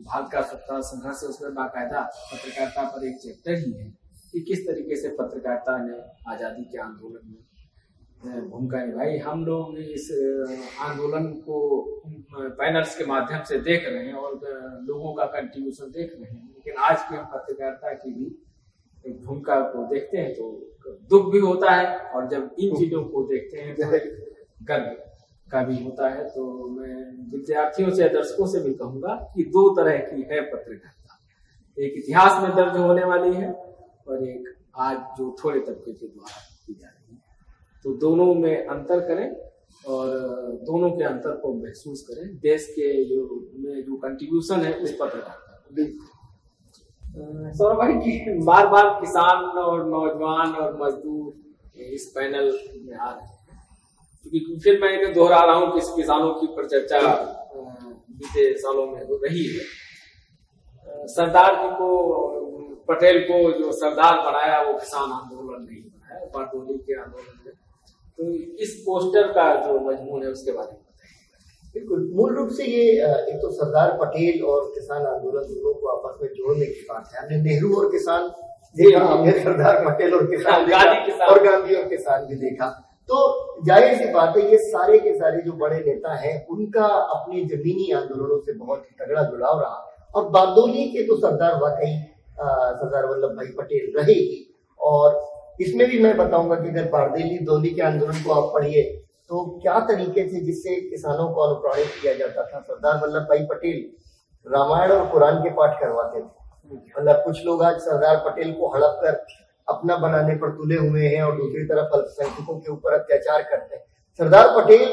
भारत का स्वतंत्रता संघर्ष है उसमें बाकायदा पत्रकारिता पर एक चैप्टर ही है कि किस तरीके से पत्रकारिता ने आजादी के आंदोलन में भूमिका निभाई। हम लोग इस आंदोलन को पैनल्स के माध्यम से देख रहे हैं और लोगों का कंट्रीब्यूशन देख रहे हैं, लेकिन आज की हम पत्रकारिता की भी भूमिका को देखते हैं तो दुख भी होता है, और जब इन चीजों को देखते हैं तो गर्व का भी होता है। तो मैं विद्यार्थियों से, दर्शकों से भी कहूंगा कि 2 तरह की है पत्रकारिता, एक इतिहास में दर्ज होने वाली है और एक आज जो थोड़े तबके के द्वारा की जा रही है। तो दोनों में अंतर करें और दोनों के अंतर को महसूस करें। देश के जो कंट्रीब्यूशन है उस पत्रकारिता। सौरभ भाई की बार बार किसान और नौजवान और मजदूर इस पैनल में आ रहे हैं, क्योंकि फिर मैं ये दोहरा रहा हूँ कि किसानों की परिचर्चा बीते सालों में हो रही है। सरदार जी को, पटेल को जो सरदार बनाया वो किसान आंदोलन नहीं बनाया, बारडोली के आंदोलन में। तो इस पोस्टर का जो मजमून है उसके बारे में बिल्कुल, मूल रूप से ये एक तो सरदार पटेल और किसान आंदोलन दोनों को आपस में जोड़ने की बात है। हमने नेहरू और किसान देखा, हमने सरदार पटेल और किसान देखा और गांधी और किसान भी देखा। तो जाहिर सी बात है ये सारे के सारे जो बड़े नेता हैं उनका अपने जमीनी आंदोलनों से बहुत तगड़ा जुड़ाव रहा। और बारडोली के तो सरदार वाकई सरदार वल्लभ भाई पटेल रहे ही। और इसमें भी मैं बताऊंगा कि अगर बारडोली के आंदोलन को आप पढ़िए तो क्या तरीके थे जिससे किसानों को अनुप्राणित किया जाता था। सरदार वल्लभ भाई पटेल रामायण और कुरान के पाठ करवाते थे। मतलब कुछ लोग आज सरदार पटेल को हड़प कर अपना बनाने पर तुले हुए हैं और दूसरी तरफ अल्पसंख्यकों के ऊपर अत्याचार करते हैं। सरदार पटेल,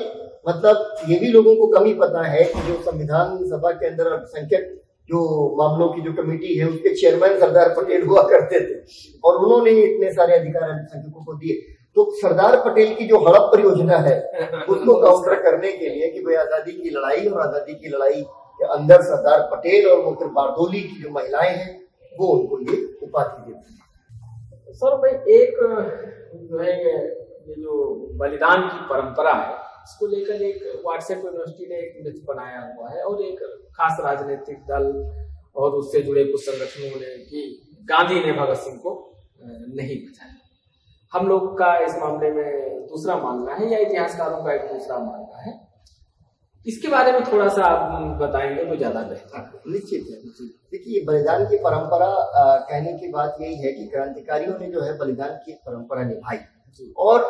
मतलब ये भी लोगों को कम ही पता है कि जो संविधान सभा के अंदर अल्पसंख्यक जो मामलों की जो कमेटी है उसके चेयरमैन सरदार पटेल हुआ करते थे और उन्होंने इतने सारे अधिकार अल्पसंख्यकों को दिए। तो सरदार पटेल की जो हड़प परियोजना है उसको काउंटर करने के लिए कि भाई आजादी की लड़ाई, और आजादी की लड़ाई के अंदर सरदार पटेल और वो बारडोली की जो महिलाएं हैं वो उनको ये उपाधि देती है। सर भाई, एक जो है ये जो बलिदान की परंपरा है इसको लेकर एक व्हाट्सएप यूनिवर्सिटी ने एक मिथ बनाया हुआ है और एक खास राजनीतिक दल और उससे जुड़े कुछ संगठनों ने कि गांधी ने भगत सिंह को नहीं बचाया। हम लोग का इस मामले में दूसरा मानना है या इतिहासकारों का एक दूसरा मानना है इसके बारे में थोड़ा सा आप बताएंगे तो ज्यादा बेहतर। निश्चित है, निश्चित। देखिए, बलिदान की परंपरा कहने की बात यही है कि क्रांतिकारियों ने जो है बलिदान की परंपरा निभाई और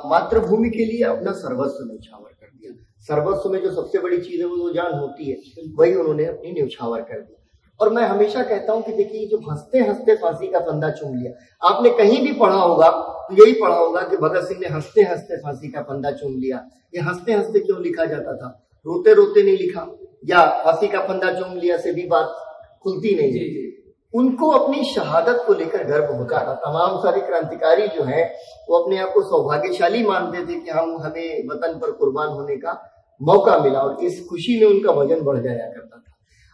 मातृभूमि के लिए अपना सर्वस्व न्यौछावर कर दिया। सर्वस्व में जो सबसे बड़ी चीज है वो जान होती है, वही उन्होंने अपनी न्यौछावर कर दी। और मैं हमेशा कहता हूं कि देखिए, जो हंसते हंसते फांसी का फंदा चूम लिया, आपने कहीं भी पढ़ा होगा तो यही पढ़ा होगा कि भगत सिंह ने हंसते हंसते फांसी का फंदा चूम लिया। ये हंसते हंसते क्यों लिखा जाता था? रोते रोते नहीं लिखा, या फांसी का फंदा चूम लिया से भी बात खुलती नहीं है। उनको अपनी शहादत को लेकर गर्व होता था। तमाम सारे क्रांतिकारी जो हैं वो अपने आप को सौभाग्यशाली मानते थे कि हमें वतन पर कुर्बान होने का मौका मिला, और इस खुशी में उनका वजन बढ़ जाया करता था।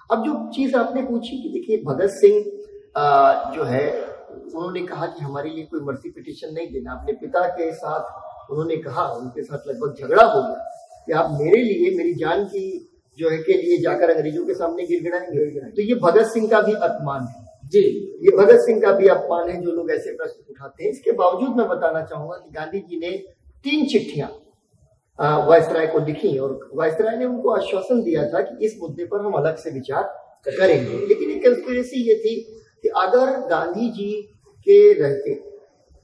अब जो चीज आपने पूछी कि देखिए, भगत सिंह जो है उन्होंने कहा कि हमारे लिए कोई मर्सी पिटीशन नहीं देना। अपने पिता के साथ उन्होंने कहा, उनके साथ लगभग झगड़ा हो गया कि आप मेरे लिए, मेरी जान की जो है के लिए जाकर अंग्रेजों के सामने गिड़गिड़ाएंगे। तो ये भगत सिंह का भी अपमान है जी, ये भगत सिंह का भी अपमान है जो लोग ऐसे प्रश्न उठाते हैं। इसके बावजूद मैं बताना चाहूंगा कि गांधी जी ने 3 चिट्ठियां वायसराय को लिखी और वायसराय ने उनको आश्वासन दिया था कि इस मुद्दे पर हम अलग से विचार करेंगे। लेकिन एक कंस्पिरेसी ये थी कि अगर गांधी जी के रहते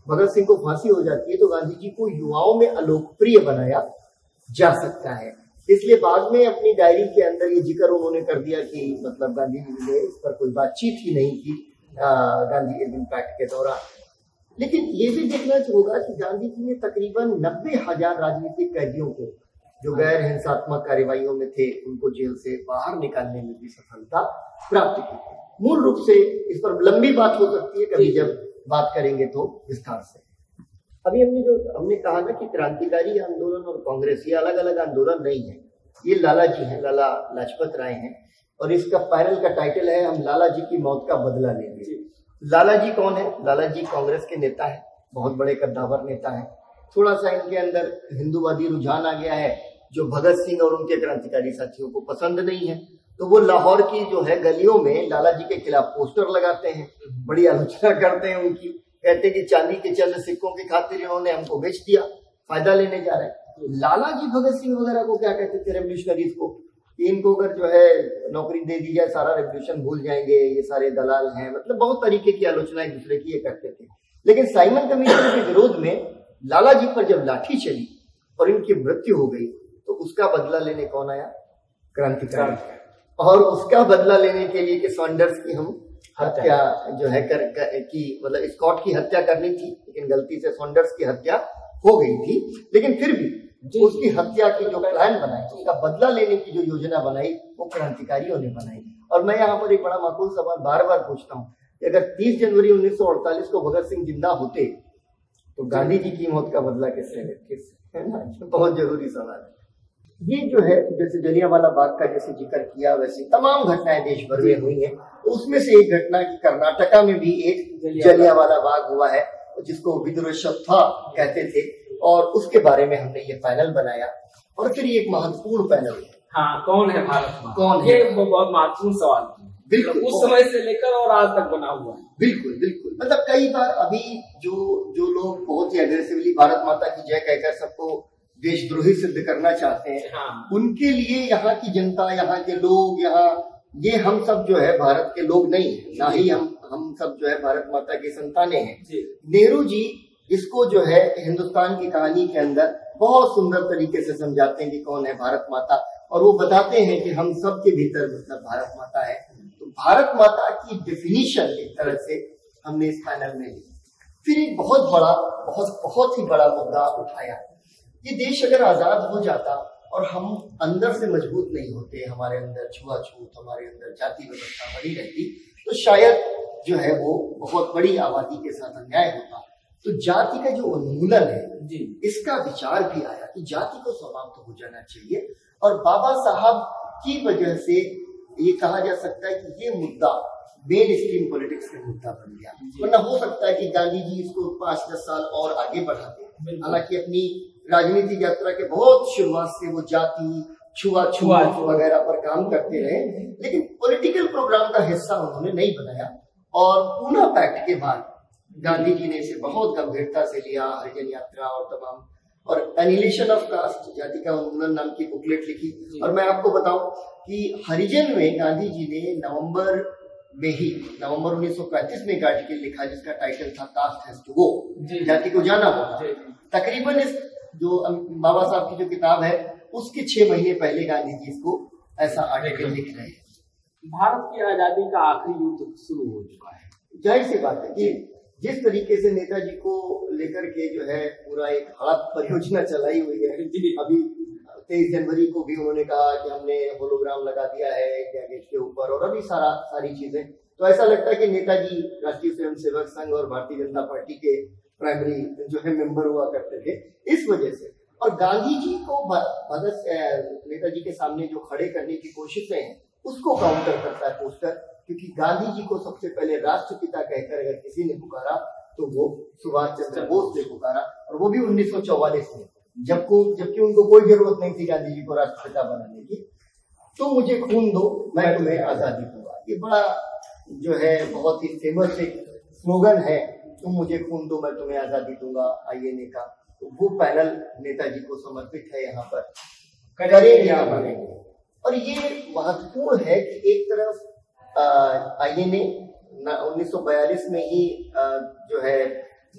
भगत सिंह को फांसी हो जाती है तो गांधी जी को युवाओं में अलोकप्रिय बनाया जा सकता है। इसलिए बाद में अपनी डायरी के अंदर ये जिक्र उन्होंने कर दिया कि मतलब गांधी जी ने इस पर कोई बातचीत ही नहीं की गांधी इम्पैक्ट के दौरान। लेकिन ये भी देखना होगा कि गांधी जी ने तकरीबन 90,000 राजनीतिक कैदियों को जो गैर हिंसात्मक कार्यवाहियों में थे उनको जेल से बाहर निकालने में भी सफलता प्राप्त की। मूल रूप से इस पर लंबी बात हो सकती है, कभी जब बात करेंगे तो विस्तार से। अभी हमने कहा ना कि क्रांतिकारी आंदोलन और कांग्रेस ये अलग अलग आंदोलन नहीं है, ये लाला जी हैं, लाला लाजपत राय हैं, और इसका पैनल का टाइटल है हम लाला जी की मौत का बदला लेंगे। लाला जी कौन है? लाला जी कांग्रेस के नेता है, बहुत बड़े कद्दावर नेता है। थोड़ा सा इनके अंदर हिंदूवादी रुझान आ गया है जो भगत सिंह और उनके क्रांतिकारी साथियों को पसंद नहीं है। तो वो लाहौर की जो है गलियों में लाला जी के खिलाफ पोस्टर लगाते हैं, बड़ी आलोचना करते हैं उनकी, कहते हैं कि चांदी के चंद सिक्कों की खातिर इन्होंने हमको बेच दिया, फायदा लेने जा रहे हैं। लाला जी भगत सिंह वगैरह को क्या कहते थे रेवोल्यूशनरीज को, इनको अगर जो है नौकरी दे दी जाए सारा रेवोल्यूशन भूल जाएंगे, ये सारे दलाल हैं, मतलब बहुत तरीके की आलोचना एक दूसरे की ये करते थे। लेकिन साइमन कमीशन के विरोध में लाला जी पर जब लाठी चली और इनकी मृत्यु हो गई तो उसका बदला लेने कौन आया? क्रांतिकारी। और उसका बदला लेने के लिए कि सॉन्डर्स की हम हत्या जो है की मतलब स्कॉट की हत्या करनी थी, लेकिन गलती से सॉन्डर्स की हत्या हो गई थी। लेकिन फिर भी उसकी हत्या की जो प्लान बनाई, उसका बदला लेने की जो योजना बनाई, वो क्रांतिकारियों ने बनाई। और मैं यहाँ पर एक बड़ा माकूल सवाल बार बार पूछता हूँ कि अगर 30 जनवरी 1948 को भगत सिंह जिंदा होते तो गांधी जी की मौत का बदला किसने लेते? है ना, बहुत जरूरी सवाल है ये। जो है जैसे जलियांवाला बाग का जैसे जिक्र किया, वैसे तमाम घटनाएं देश भर में हुई हैं। उसमें से एक घटना की कर्नाटका में भी एक जलियांवाला बाग हुआ है जिसको विद्रोह कहते थे, और उसके बारे में हमने ये पैनल बनाया। और फिर ये एक महत्वपूर्ण पैनल है, हाँ, कौन है भारत माँ? कौन है? ये बहुत महत्वपूर्ण सवाल है, बिल्कुल उस समय से लेकर और आज तक बना हुआ है। बिल्कुल बिल्कुल, मतलब कई बार अभी जो लोग बहुत ही अग्रेसिवली भारत माता की जय कहकर सबको देशद्रोही सिद्ध करना चाहते हैं, हाँ। उनके लिए यहाँ की जनता, यहाँ के लोग, ये हम सब जो है भारत के लोग नहीं है, ना ही हम सब जो है भारत माता की संतानें हैं। नेहरू जी इसको जो है हिंदुस्तान की कहानी के अंदर बहुत सुंदर तरीके से समझाते हैं कि कौन है भारत माता, और वो बताते हैं कि हम सब के भीतर मतलब भारत माता है। तो भारत माता की डेफिनेशन एक तरह से हमने इस पैनल में ली। फिर एक बहुत ही बड़ा मुद्दा उठाया, ये देश अगर आजाद हो जाता और हम अंदर से मजबूत नहीं होते, हमारे अंदर छुआछूत, हमारे अंदर जाति व्यवस्था बनी रहती, तो शायद जो है वो बहुत बड़ी आबादी के साथ अन्याय होता। तो जाति का जो उन्मूलन है जी, इसका विचार भी आया कि जाति को समाप्त हो जाना चाहिए। और बाबा साहब की वजह से ये कहा जा सकता है कि ये मुद्दा मेन स्ट्रीम पॉलिटिक्स का मुद्दा बन गया, वरना हो सकता है कि गांधी जी इसको 5-10 साल और आगे बढ़ाते। हालांकि अपनी राजनीतिक यात्रा के बहुत शुरुआत से वो जाति छुआछूत वगैरह पर काम करते रहे, लेकिन पॉलिटिकल प्रोग्राम का हिस्सा उन्होंने नहीं बनाया। और पूना पैक्ट के बाद गांधी जी ने इसे बहुत गंभीरता से लिया, हरिजन यात्रा और तमाम और एनिलेशन ऑफ कास्ट, जाति का उन्मूलन नाम की बुकलेट लिखी। और मैं आपको बताऊं कि हरिजन में गांधी जी ने नवंबर 1935 में एक आर्टिकल लिखा जिसका टाइटल था कास्ट हैज टू गो, जाति को जाना होगा। तकरीबन इस जो बाबा साहब की जो किताब है उसके 6 महीने पहले गांधी जी इसको ऐसा आर्टिकल लिख रहे हैं। भारत की आजादी का आखिरी युद्ध शुरू हो चुका है। जाहिर सी बात है कि जिस तरीके से नेताजी को लेकर के जो है पूरा एक हड़प परियोजना चलाई हुई है, अभी 23 जनवरी को भी उन्होंने कहा कि हमने होलोग्राम लगा दिया है इंडिया गेट के ऊपर, और अभी सारी चीजें, तो ऐसा लगता है कि नेताजी राष्ट्रीय स्वयंसेवक संघ और भारतीय जनता पार्टी के प्राइमरी जो है मेंबर हुआ करते थे इस वजह से। और गांधी जी को नेताजी के सामने जो खड़े करने की कोशिशें हैं उसको काउंटर करता है पोस्टर, क्योंकि गांधी जी को सबसे पहले राष्ट्रपिता कहकर अगर किसी ने पुकारा तो वो सुभाष चंद्र बोस ने पुकारा, और वो भी 1944 में, जबकि उनको कोई जरूरत नहीं थी गांधी जी को राष्ट्रपिता बनाने की। तो मुझे खून दो मैं तुम्हें आजादी दूंगा, ये बड़ा जो है बहुत ही फेमस एक स्लोगन है, तुम मुझे खून दो मैं तुम्हें आजादी दूंगा, आईएनए का। तो वो पैनल नेताजी को समर्पित है, यहाँ पर करेंगे या बनेंगे। और ये महत्वपूर्ण है कि एक तरफ आईएनए 1942 में ही जो है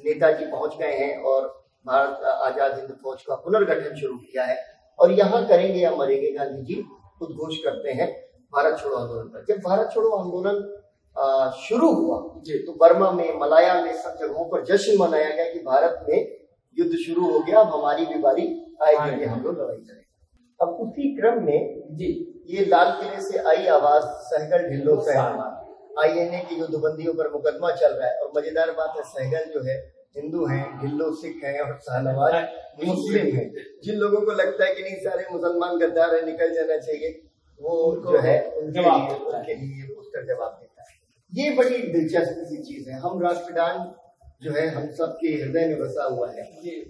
नेताजी पहुंच गए हैं और भारत आजाद हिंद फौज का पुनर्गठन शुरू किया है, और यहाँ करेंगे या मरेंगे गांधी जी उद्घोष करते हैं भारत छोड़ो आंदोलन पर। जब भारत छोड़ो आंदोलन शुरू हुआ तो बर्मा में, मलाया में, सब जगहों पर जश्न मनाया गया कि भारत में युद्ध शुरू हो गया, अब हमारी भी बारी आएगी कि हम लोग लड़ाई करें। अब उसी क्रम में ये लाल किले से आई आवाज सहगल ढिल्लो से आईएनए की युद्धबंदियों पर मुकदमा चल रहा है। और मजेदार बात है, सहगल जो है हिंदू हैं, ढिल्लो सिख हैं और शाहनवाज मुस्लिम हैं। जिन लोगों को लगता है कि नहीं सारे मुसलमान गद्दार है निकल जाना चाहिए, वो जो है उनके लिए पोस्टर जवाब देता है। ये बड़ी दिलचस्प सी चीज है। हम राष्ट्रगान जो है हम सबके हृदय में बसा हुआ है,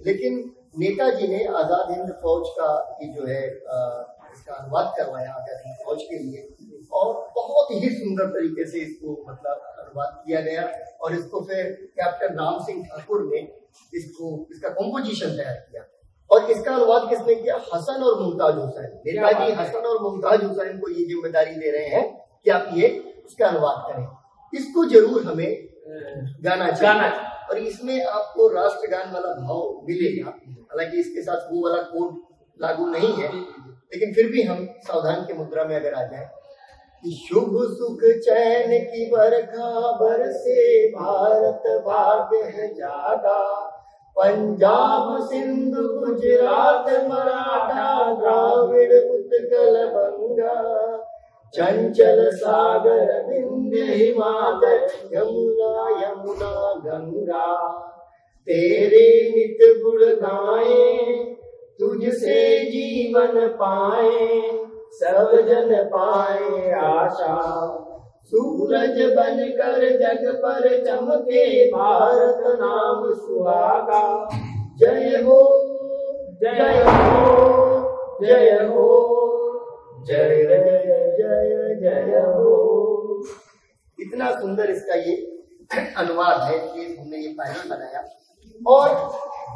लेकिन नेताजी ने आजाद हिंद फौज का जो है इसका अनुवाद करवाया आजाद हिंद फौज के लिए, और बहुत ही सुंदर तरीके से इसको मतलब अनुवाद किया गया। और इसको फिर कैप्टन राम सिंह ठाकुर ने इसका कॉम्पोजिशन तैयार किया, और इसका अनुवाद किसने किया? हसन और मुमताज हुसैन। नेताजी हसन और मुमताज हुसैन को ये जिम्मेदारी दे रहे हैं कि आप ये इसका अनुवाद करें, इसको जरूर हमें गाना चाहिए। और इसमें आपको राष्ट्रगान वाला भाव मिलेगा, हालांकि इसके साथ वो वाला कोड लागू नहीं है, लेकिन फिर भी हम सावधान की मुद्रा में अगर आ जाए कि शुभ सुख चैन की बरखा बरसे भारत भाग्य है जागा, पंजाब सिंध गुजरात मराठा द्राविड़ उत्कल बंगा, चंचल सागर विंध्य हिमाचल यमुना यमुना गंगा, तेरे नित गुण गाए तुझसे जीवन पाए, सब जन पाए आशा, सूरज बनकर जग पर चमके भारत नाम सुहागा, जय हो जय हो जय हो जय जय जय हो। इतना सुंदर इसका ये अनुवाद है कि हमने ये पैनल बनाया, और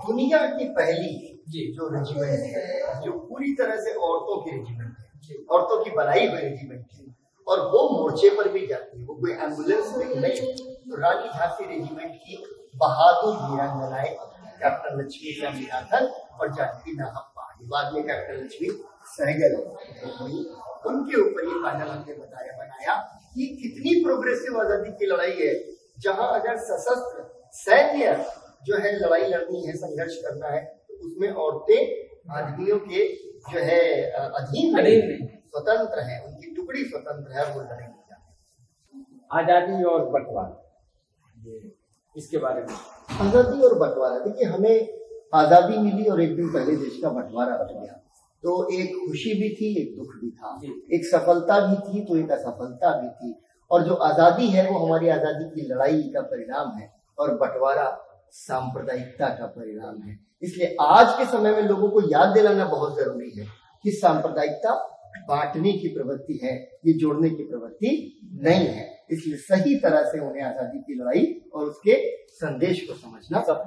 दुनिया की पहली जो रेजिमेंट है जो पूरी तरह से औरतों की रेजिमेंट है, औरतों की बनाई हुई रेजिमेंट है, और वो मोर्चे पर भी जाती है, वो कोई एम्बुलेंस में नहीं। तो रानी झांसी रेजिमेंट की बहादुर वीरांगनाएं कैप्टन लक्ष्मी स्वामीनाथन और जानकी नाहप्पा, बाद में कैप्टन लक्ष्मी सहगल हुई, उनके ऊपर ये पैनल हमने बनाया कि कितनी प्रोग्रेसिव आजादी की लड़ाई है, जहां अगर सशस्त्र सैन्य जो है लड़ाई लड़नी है, संघर्ष करना है, तो उसमें औरतें आदमियों के जो है अधीन स्वतंत्र है, उनकी टुकड़ी स्वतंत्र है, वो लड़ेंगे। आजादी और बंटवारा, इसके बारे में। आजादी और बंटवारा, देखिए हमें आजादी मिली और एक दिन पहले देश का बंटवारा हो गया, तो एक खुशी भी थी, एक दुख भी था, एक सफलता भी थी तो एक असफलता भी थी। और जो आजादी है वो हमारी आजादी की लड़ाई का परिणाम है, और बंटवारा सांप्रदायिकता का परिणाम है। इसलिए आज के समय में लोगों को याद दिलाना बहुत जरूरी है कि सांप्रदायिकता बांटने की प्रवृत्ति है, ये जोड़ने की प्रवृत्ति नहीं है। इसलिए सही तरह से उन्हें आजादी की लड़ाई और उसके संदेश को समझना सब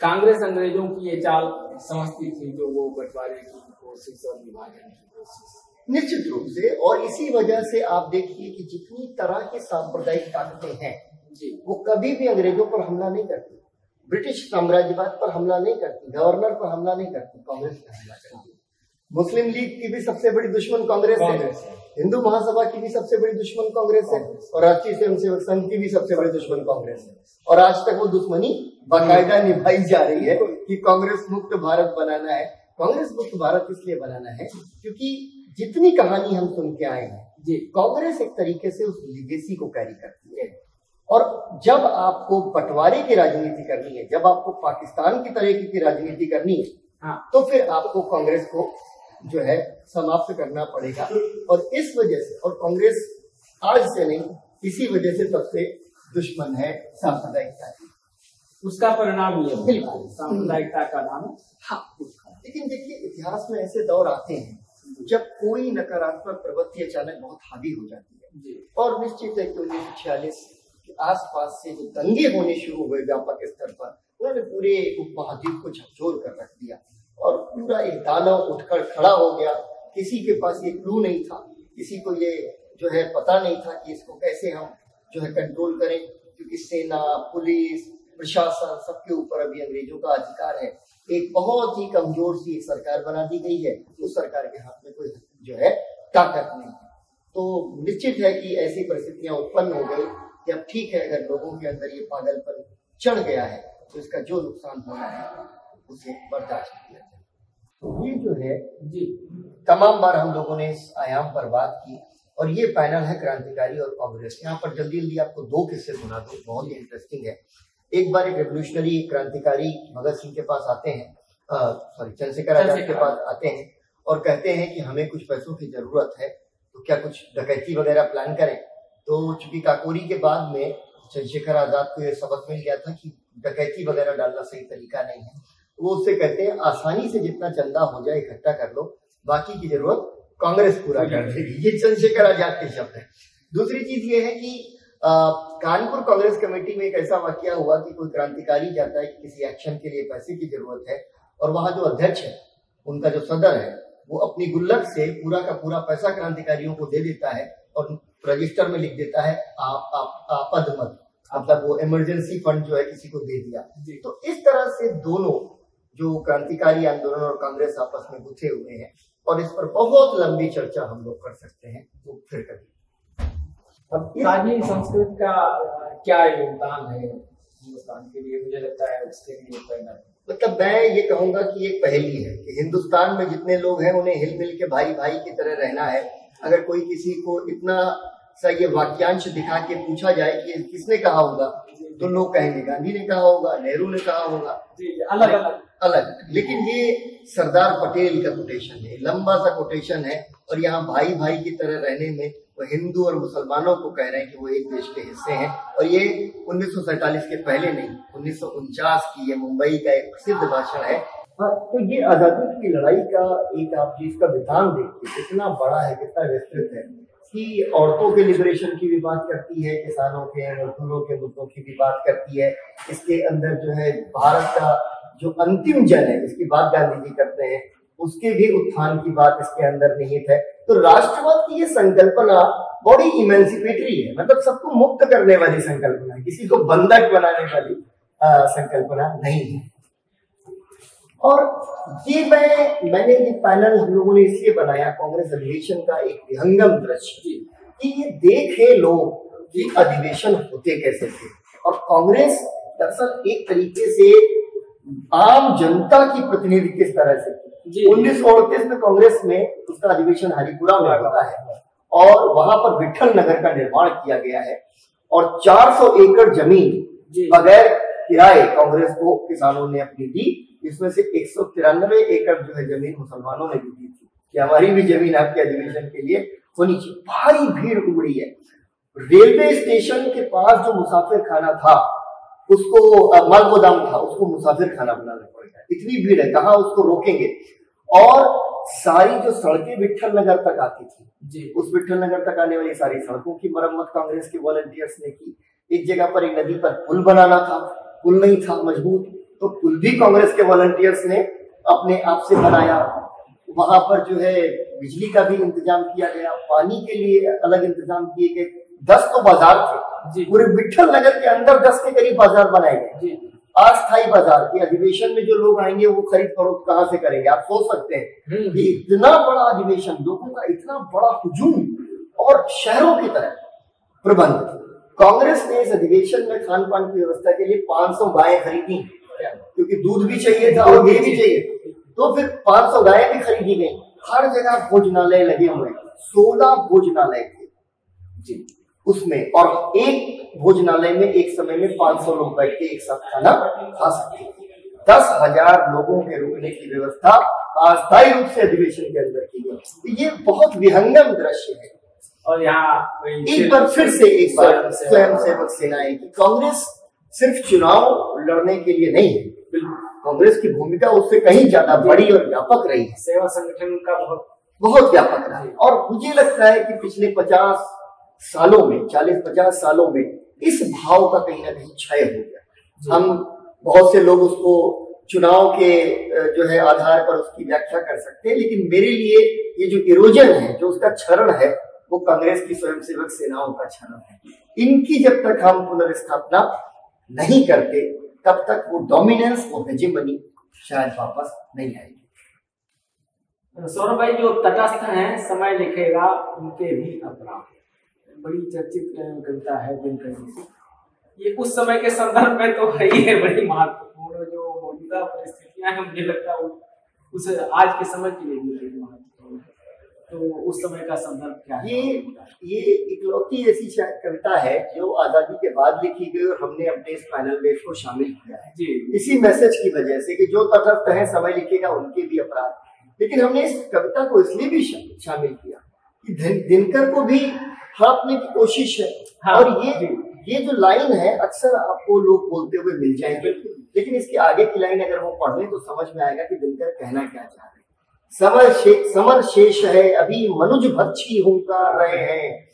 कांग्रेस अंग्रेजों की ये चाल समझती थी, जो वो बंटवारे की कोशिश और विभाजन की कोशिश। निश्चित रूप से, और इसी वजह से आप देखिए कि जितनी तरह की सांप्रदायिक ताकतें हैं जी, वो कभी भी अंग्रेजों पर हमला नहीं करती, ब्रिटिश साम्राज्यवाद पर हमला नहीं करती, गवर्नर पर हमला नहीं करती, कांग्रेस पर हमला करती। मुस्लिम लीग की भी सबसे बड़ी दुश्मन कांग्रेस है, हिंदू महासभा की भी सबसे बड़ी दुश्मन कांग्रेस है, और राष्ट्रीय स्वयंसेवक संघ की भी सबसे बड़ी दुश्मन कांग्रेस है। और आज तक वो दुश्मनी बाकायदा निभाई जा रही है कि कांग्रेस मुक्त भारत बनाना है। कांग्रेस मुक्त भारत इसलिए बनाना है क्योंकि जितनी कहानी हम सुन के आए हैं जी, कांग्रेस एक तरीके से उस लिगेसी को कैरी करती है। और जब आपको बंटवारे की राजनीति करनी है, जब आपको पाकिस्तान की तरह की राजनीति करनी है, हाँ, तो फिर आपको कांग्रेस को जो है समाप्त करना पड़ेगा। और इस वजह से, और कांग्रेस आज से नहीं, इसी वजह से सबसे दुश्मन है सांप्रदायिकता की। उसका परिणाम ये बिल्कुल सांप्रदायिकता का नाम। हाँ, लेकिन देखिए इतिहास में ऐसे दौर आते हैं जब कोई नकारात्मक प्रवृत्ति अचानक बहुत हावी हो जाती है जी। और निश्चित है कि 1946 के आसपास से जो दंगे होने शुरू हुए व्यापक स्तर पर, उन्होंने पूरे उपमहाद्वीप को झकझोर कर रख दिया और पूरा एक दानव उठकर खड़ा हो गया। किसी के पास ये क्लू नहीं था, किसी को ये जो है पता नहीं था कि इसको कैसे हम जो है कंट्रोल करें, क्योंकि सेना, पुलिस, प्रशासन सबके ऊपर अभी अंग्रेजों का अधिकार है। एक बहुत ही कमजोर सी एक सरकार बना दी गई है, उस सरकार के हाथ में कोई जो है ताकत नहीं है। तो निश्चित है कि ऐसी परिस्थितियां उत्पन्न हो गई कि अब ठीक है, अगर लोगों के अंदर ये पागलपन चढ़ गया है तो इसका जो नुकसान होना है उसे बर्दाश्त किया जाए। तो ये जो है जी, तमाम बार हम लोगों ने इस आयाम पर बात की, और ये पैनल है क्रांतिकारी और कांग्रेस। यहाँ पर जल्दी जल्दी आपको दो किस्से सुना दूं, बहुत ही इंटरेस्टिंग है। एक बार एक रेवोल्यूशनरी क्रांतिकारी भगत सिंह के पास आते हैं, चंद्रशेखर आजाद के पास आते हैं और कहते हैं कि हमें कुछ पैसों की जरूरत है, तो क्या कुछ डकैती वगैरह प्लान करें। तो चूंकि काकोरी के बाद में चंद्रशेखर आजाद को यह सबक मिल गया था कि डकैती वगैरह डालना सही तरीका नहीं है, वो उससे कहते हैं आसानी से जितना चंदा हो जाए इकट्ठा कर लो, बाकी की जरूरत कांग्रेस पूरा कर देगी। ये चंद्रशेखर आजाद के शब्द है। दूसरी चीज ये है कि कानपुर कांग्रेस कमेटी में एक ऐसा वाकया हुआ कि कोई क्रांतिकारी जाता है कि किसी एक्शन के लिए पैसे की जरूरत है, और वहां जो अध्यक्ष है, उनका जो सदर है, वो अपनी गुल्लक से पूरा का पूरा पैसा क्रांतिकारियों को दे देता है और रजिस्टर में लिख देता है आपद मत, मतलब वो इमरजेंसी फंड जो है किसी को दे दिया। तो इस तरह से दोनों जो क्रांतिकारी आंदोलन और कांग्रेस आपस में गुथे हुए हैं, और इस पर बहुत लंबी चर्चा हम लोग कर सकते हैं, तो फिर कभी। अब साझी संस्कृत का क्या योगदान है हिंदुस्तान के लिए? मुझे लगता है उसके लिए पहला, मतलब मैं ये कहूंगा कि एक पहेली है कि हिंदुस्तान में जितने लोग हैं उन्हें हिल मिल के भाई भाई की तरह रहना है। अगर कोई किसी को इतना सा ये वाक्यांश दिखा के पूछा जाए कि किसने कहा होगा, तो लोग कहेंगे गांधी ने कहा होगा, नेहरू ने कहा होगा, अलग अलग अलग। लेकिन ये सरदार पटेल का कोटेशन है, लंबा सा कोटेशन है, और यहाँ भाई भाई की तरह रहने में वो हिंदू और मुसलमानों को कह रहे हैं कि वो एक देश के हिस्से हैं। और ये 1947 के पहले नहीं, 1949 की ये मुंबई का एक प्रसिद्ध भाषण है। हाँ, तो ये आजादी की लड़ाई का एक आप चीज का विधान देखिए कितना बड़ा है, कितना विस्तृत है, कि औरतों के लिबरेशन की भी बात करती है, किसानों के, मजदूरों के मुद्दों की भी बात करती है। इसके अंदर जो है भारत का जो अंतिम जन है, इसकी बात गांधी जी करते हैं, उसके भी उत्थान की बात इसके अंदर निहित है। तो राष्ट्रवाद की ये संकल्पना बड़ी इमेंसिपेटरी है, मतलब सबको मुक्त करने वाली संकल्पना है, किसी को बंधक बनाने वाली संकल्पना नहीं है। और ये मैंने ये पैनल हम लोगों ने इसलिए बनाया, कांग्रेस अधिवेशन का एक विहंगम दृश्य, कि ये देखे लोग कि अधिवेशन होते कैसे थे। और कांग्रेस दरअसल एक तरीके से आम जनता की प्रतिनिधि किस तरह से 1938 में कांग्रेस में उसका अधिवेशन हरिपुरा में होता है, और वहां पर विठल नगर का निर्माण किया गया है, और 400 एकड़ जमीन बगैर किराए कांग्रेस को किसानों ने अपनी दी, इसमें से 193 एकड़ जो है जमीन मुसलमानों ने भी दी थी कि हमारी भी जमीन आपके अधिवेशन के लिए होनी चाहिए। भारी भीड़ उमड़ी है। रेलवे स्टेशन के पास जो मुसाफिर खाना था, उसको माल गोदाम था, उसको मुसाफिर खाना बनाना पड़ेगा, इतनी भीड़ है, कहाँ उसको रोकेंगे। और सारी जो सड़कें विठल नगर तक आती थी, उस विठल नगर तक आने वाली सारी सड़कों की मरम्मत कांग्रेस के वॉलंटियर्स ने की। एक जगह पर एक नदी पर पुल बनाना था, पुल नहीं था मजबूत, तो पुल भी कांग्रेस के वॉलंटियर्स ने अपने आप से बनाया। वहां पर जो है बिजली का भी इंतजाम किया गया, पानी के लिए अलग इंतजाम किए गए। 10 तो बाजार थे पूरे विट्ठल नगर के अंदर, 10 के करीब बाजार बनाए गए। अस्थायी बाजार के अधिवेशन में जो लोग आएंगे वो खरीद फरोख्त कहाँ से करेंगे? आप सोच सकते हैं कि इतना बड़ा अधिवेशन, लोगों का इतना बड़ा हुजूम और शहरों की तरह प्रबंध। कांग्रेस ने इस अधिवेशन में खान पान की व्यवस्था के लिए 500 गायें खरीदी, क्योंकि दूध भी चाहिए था और घी भी चाहिए था। तो फिर 500 गायें भी खरीदी गई। हर जगह भोजनालय लगे हुए, 16 भोजनालय थे जी उसमें, और एक भोजनालय में एक समय में 500 लोग बैठ के एक साथ खाना खा सकते थे। 10,000 लोगों के रुकने की व्यवस्था अस्थायी रूप से अधिवेशन के अंदर की गई। ये बहुत विहंगम दृश्य है। और यहाँ एक बार फिर से एक बार स्वयंसेवक सेनाएं की कांग्रेस सिर्फ चुनाव लड़ने के लिए नहीं है, कांग्रेस की भूमिका उससे कहीं ज्यादा बड़ी और व्यापक रही है। सेवा संगठन का बहुत व्यापक रहा है। और मुझे लगता है कि पिछले 50 सालों में, 40-50 सालों में इस भाव का कहीं ना कहीं क्षय हो गया। हम बहुत से लोग उसको चुनाव के जो है आधार पर उसकी व्याख्या कर सकते हैं, लेकिन मेरे लिए ये जो इरोजन है, जो उसका क्षरण है, वो कांग्रेस की स्वयंसेवक सेनाओं का क्षरण है। इनकी जब तक हम पुनर्स्थापना नहीं करते तब तक वो डोमिनेंस, वो हेजेमनी शायद वापस नहीं आएगी। सौरभ भाई, जो तटस्थ हैं समय लिखेगा उनके भी अपराध, बड़ी चर्चित कविता है दिनकर जी। ये उस समय के संदर्भ में तो है ही है, बड़ी महत्वपूर्ण जो मौजूदा परिस्थितियां हैं, मुझे लगता है उस आज के समय के लिए भी बड़ी महत्वपूर्ण है। तो उस समय का संदर्भ क्या है? ये इकलौती ऐसी कविता है जो आजादी के बाद लिखी गई और हमने अपने इस पैनल में इसको शामिल किया है जी। इसी मैसेज की वजह से कि जो तटस्थ है समय लिखेगा उनके भी अपराध। लेकिन हमने इस कविता को इसलिए भी शामिल किया कि दिनकर को भी हाँकने की कोशिश है। हाँ, और ये जो लाइन है अक्सर आपको लोग बोलते हुए मिल जाएंगे, लेकिन इसके आगे की लाइन अगर वो पढ़ लें तो समझ में आएगा कि दिनकर कहना क्या चाह रहे हैं। समर शेष है अभी मनुज भक्षी हुंकार रहे हैं,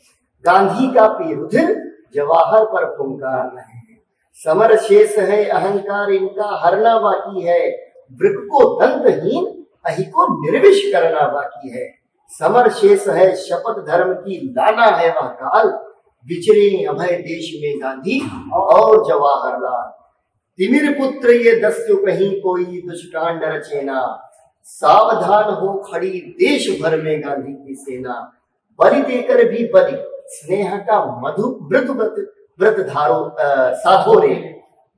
गांधी का पी रुधिर जवाहर पर फुंकार रहे हैं। समर शेष है अहंकार इनका हरना बाकी है, वृक्ष को दंतहीन अहि को निर्विष करना बाकी है। समर शेष है शपथ धर्म की लाना है वह काल, विचरे अभय देश में गांधी और जवाहरलाल। तिमिर पुत्र ये दस्यु कहीं कोई दुष्कांड रचेना, सावधान हो खड़ी देश भर में गांधी की सेना। बलि देकर भी बलि स्नेह का मधु व्रत धारो साधो रे,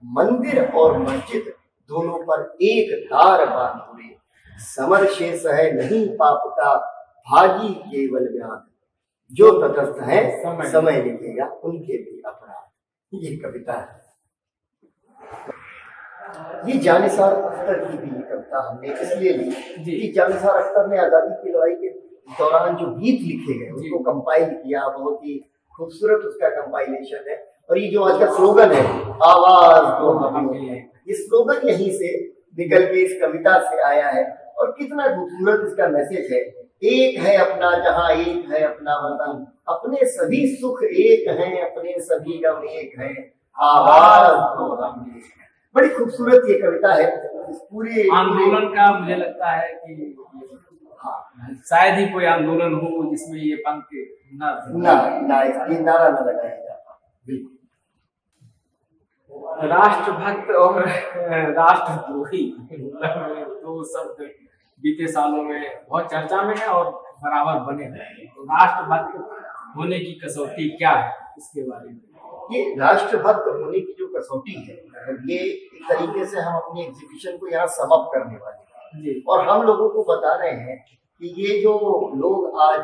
मंदिर और मस्जिद दोनों पर एक तार बांधो रे। समर शेष है नहीं पाप का भागी केवल व्याध, जो तटस्थ है समय लिखेगा उनके भी अपराध। ये कविता है। ये जानिसार अख्तर की भी कविता हमने इसलिए ली कि जानिसार अख्तर ने आजादी की लड़ाई के दौरान जो गीत लिखे गए उसको कंपाइल किया, बहुत ही खूबसूरत उसका कंपाइलेशन है। और ये जो आज का स्लोगन है आवाज दो हमें, ये स्लोगन यहीं से निकल के इस कविता से आया है। और कितना खूबसूरत इसका मैसेज है। एक है अपना जहां, एक है अपना वतन, अपने सभी सुख एक हैं, अपने सभी गम एक हैं, आवाज दो हमें। बड़ी खूबसूरत ये कविता है। पूरे आंदोलन का मुझे लगता है कि शायद ही कोई आंदोलन हो जिसमें ये पंक्ति ये नारा न लगाया जाता। राष्ट्रभक्त और राष्ट्रद्रोही दो शब्द बीते सालों में बहुत चर्चा में है और बराबर बने हैं। तो राष्ट्रभक्त होने की कसौटी क्या है, इसके बारे में? ये राष्ट्रभक्त होने की जो कसौटी है, ये एक तरीके से हम अपनी एग्जीबिशन को यहाँ समअप करने वाले हैं और हम लोगों को बता रहे हैं कि ये जो लोग आज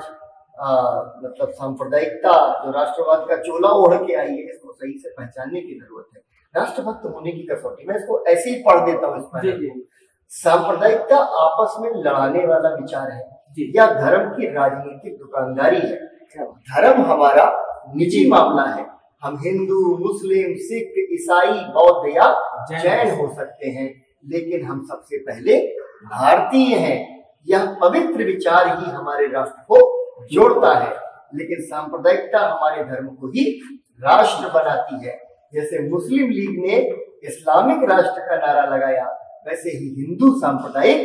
मतलब सांप्रदायिकता, जो राष्ट्रवाद का चोला ओढ़ के आई है, इसको सही से पहचानने की जरूरत है। राष्ट्रभक्त होने की कसौटी, मैं इसको ऐसे ही पढ़ देता हूँ इसमें। सांप्रदायिकता आपस में लड़ाने वाला विचार है या धर्म की राजनीतिक दुकानदारी है। धर्म हमारा निजी मामला है। हम हिंदू, मुस्लिम, सिख, ईसाई, बौद्ध या जैन हो सकते हैं, लेकिन हम सबसे पहले भारतीय हैं। यह पवित्र विचार ही हमारे राष्ट्र को जोड़ता है। लेकिन सांप्रदायिकता हमारे धर्म को ही राष्ट्र बनाती है। जैसे मुस्लिम लीग ने इस्लामिक राष्ट्र का नारा लगाया, वैसे ही हिंदू सांप्रदायिक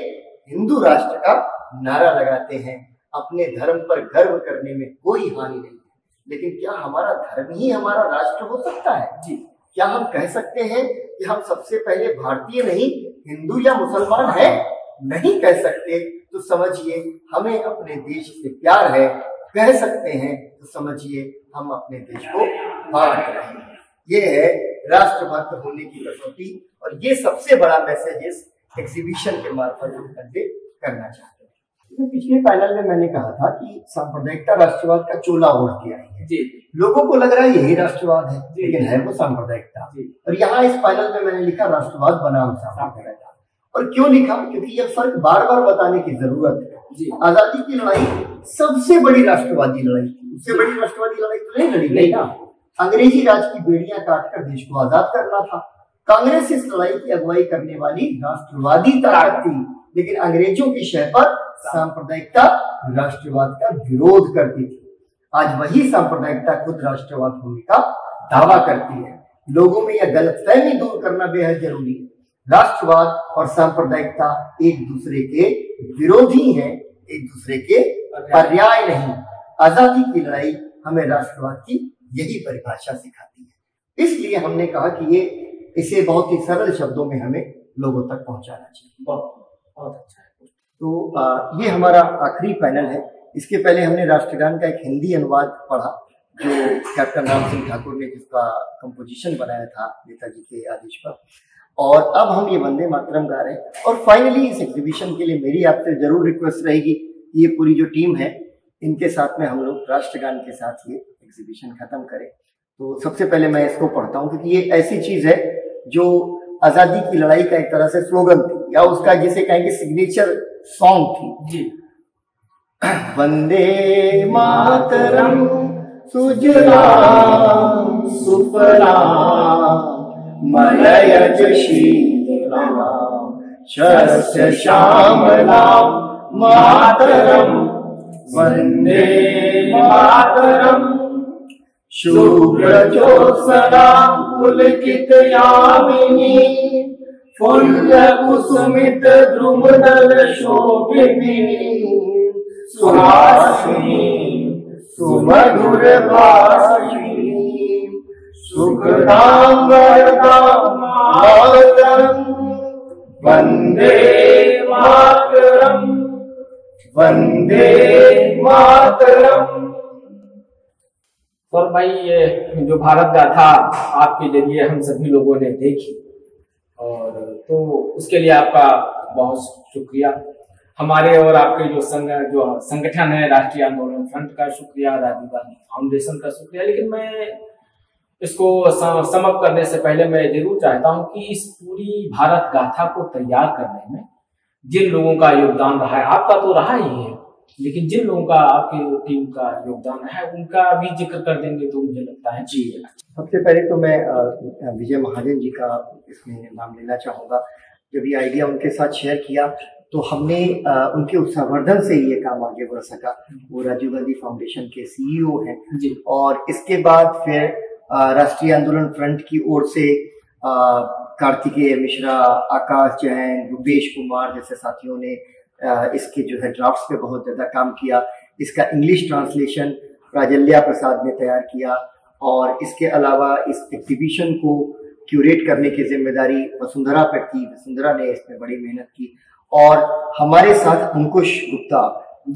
हिंदू राष्ट्र का नारा लगाते हैं। अपने धर्म पर गर्व करने में कोई हानि नहीं है, लेकिन क्या हमारा धर्म ही हमारा राष्ट्र हो सकता है? जी, क्या हम कह सकते हैं कि हम सबसे पहले भारतीय नहीं हिंदू या मुसलमान हैं? नहीं कह सकते। तो समझिए हमें अपने देश से प्यार है, कह सकते हैं तो समझिए हम अपने देश को बांट रहे हैं। ये है राष्ट्रभक्त होने की कसौटी, और ये सबसे बड़ा मैसेज इस एग्जीबिशन के मार्फत हम कन्वे करना चाहते हैं। तो पिछले पैनल में मैंने कहा था कि सांप्रदायिकता राष्ट्रवाद का चोला ओढ़ के आई है। जी। लोगों को लग रहा है यही राष्ट्रवाद है, लेकिन है वो सांप्रदायिकता। और यहाँ इस पैनल में मैंने लिखा राष्ट्रवाद बनाम सांप्रदायिकता। और क्यों लिखा? क्योंकि यह फर्क बार बार बताने की जरूरत है। आजादी की लड़ाई सबसे बड़ी राष्ट्रवादी लड़ाई थी, उससे बड़ी राष्ट्रवादी लड़ाई तो नहीं लड़ी गई ना। अंग्रेजी राज की बेड़ियां काटकर देश को आजाद करना था। कांग्रेस इस लड़ाई की अगुवाई करने वाली राष्ट्रवादी ताकत थी, लेकिन अंग्रेजों की शह पर सांप्रदायिकता राष्ट्रवाद का विरोध करती थी। आज वही सांप्रदायिकता खुद राष्ट्रवाद होने का दावा करती है। लोगों में यह गलतफहमी दूर करना बेहद जरूरी है। राष्ट्रवाद और सांप्रदायिकता एक दूसरे के विरोधी हैं, एक दूसरे के पर्याय नहीं। आजादी की लड़ाई हमें राष्ट्रवाद की यही परिभाषा सिखाती है। इसलिए हमने कहा कि इसे बहुत ही सरल शब्दों में हमें लोगों तक पहुंचाना चाहिए। बहुत अच्छा है। तो ये हमारा आखिरी पैनल है। इसके पहले हमने राष्ट्रगान का एक हिंदी अनुवाद पढ़ा, जो कैप्टन राम सिंह ठाकुर ने जिसका कंपोजिशन बनाया था नेताजी के आदेश पर। और अब हम ये वंदे मातरम गा रहे हैं। और फाइनली इस एग्जीबिशन के लिए मेरी आपसे जरूर रिक्वेस्ट रहेगी, ये पूरी जो टीम है इनके साथ में हम लोग राष्ट्रगान के साथ ये एग्जीबिशन खत्म करें। तो सबसे पहले मैं इसको पढ़ता हूँ, क्योंकि ये ऐसी चीज है जो आजादी की लड़ाई का एक तरह से स्लोगन थी, या उसका जिसे कहेंगे सिग्नेचर सॉन्ग थी। जी। वंदे मातरम सुजलाम सुफलाम मलयज शीतलाम शस्य श्यामलाम मातरम वंदे मातरम शुभ्रजोत्सना पुलकित यामिनी फुल्लकुसुमित द्रुमदल शोभिनी सुहासिनी सुमधुर भाषिणी सुखदां वरदां मातरम वंदे मातरम वंदे मातरम। और भाई ये जो भारत गाथा आपके जरिए हम सभी लोगों ने देखी, और तो उसके लिए आपका बहुत शुक्रिया। हमारे और आपके जो संगठन है राष्ट्रीय आंदोलन फ्रंट का शुक्रिया, राजीव गांधी फाउंडेशन का शुक्रिया। लेकिन मैं इसको समअप करने से पहले मैं जरूर चाहता हूं कि इस पूरी भारत गाथा को तैयार करने में जिन लोगों का योगदान रहा है, आपका तो रहा ही है, लेकिन जिन लोगों का आपकी टीम का योगदान है उनका भी जिक्र कर देंगे तो मुझे लगता है। जी, सबसे पहले तो मैं विजय महाजन जी का इसमें नाम लेना चाहूँगा। जब ये आइडिया उनके साथ शेयर किया तो हमने उनके उत्साहवर्धन से ये काम आगे बढ़ सका। वो राजीव गांधी फाउंडेशन के सीईओ हैं जी। और इसके बाद फिर राष्ट्रीय आंदोलन फ्रंट की ओर से कार्तिकेय मिश्रा, आकाश जैन, रुपेश कुमार जैसे साथियों ने इसके जो है ड्राफ्ट्स पे बहुत ज्यादा काम किया। इसका इंग्लिश ट्रांसलेशन प्राजल्या प्रसाद ने तैयार किया, और इसके अलावा इस एग्जीबिशन को क्यूरेट करने की जिम्मेदारी वसुंधरा पर थी। वसुंधरा ने इसमें बड़ी मेहनत की, और हमारे साथ अंकुश गुप्ता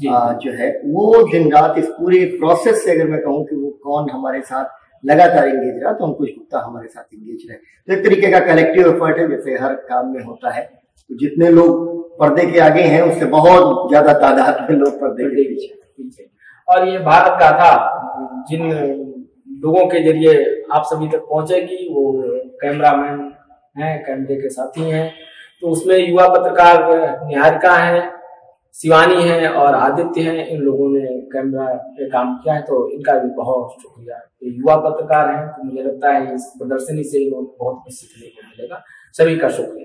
जो है वो दिन रात इस पूरे प्रोसेस से, अगर मैं कहूँ कि वो कौन हमारे साथ लगातार एंगेज रहा, तो अंकुश गुप्ता हमारे साथ एंगेज रहे। तो एक तरीके का कलेक्टिव एफर्ट है, जैसे हर काम में होता है। तो जितने लोग पर्दे के आगे हैं उससे बहुत ज्यादा तादाद में लोग पर्दे के पीछे। और ये भारत गाथा जिन लोगों के जरिए आप सभी तक पहुंचेगी, वो कैमरामैन हैं, कैमरे के साथी हैं। तो उसमें युवा पत्रकार निहारिका है, शिवानी है और आदित्य हैं। इन लोगों ने कैमरा पे काम किया है, तो इनका भी बहुत शुक्रिया। ये युवा पत्रकार हैं, तो मुझे लगता है इस प्रदर्शनी से इन्होंने बहुत कुछ सीखने को मिलेगा। सभी का शुक्रिया।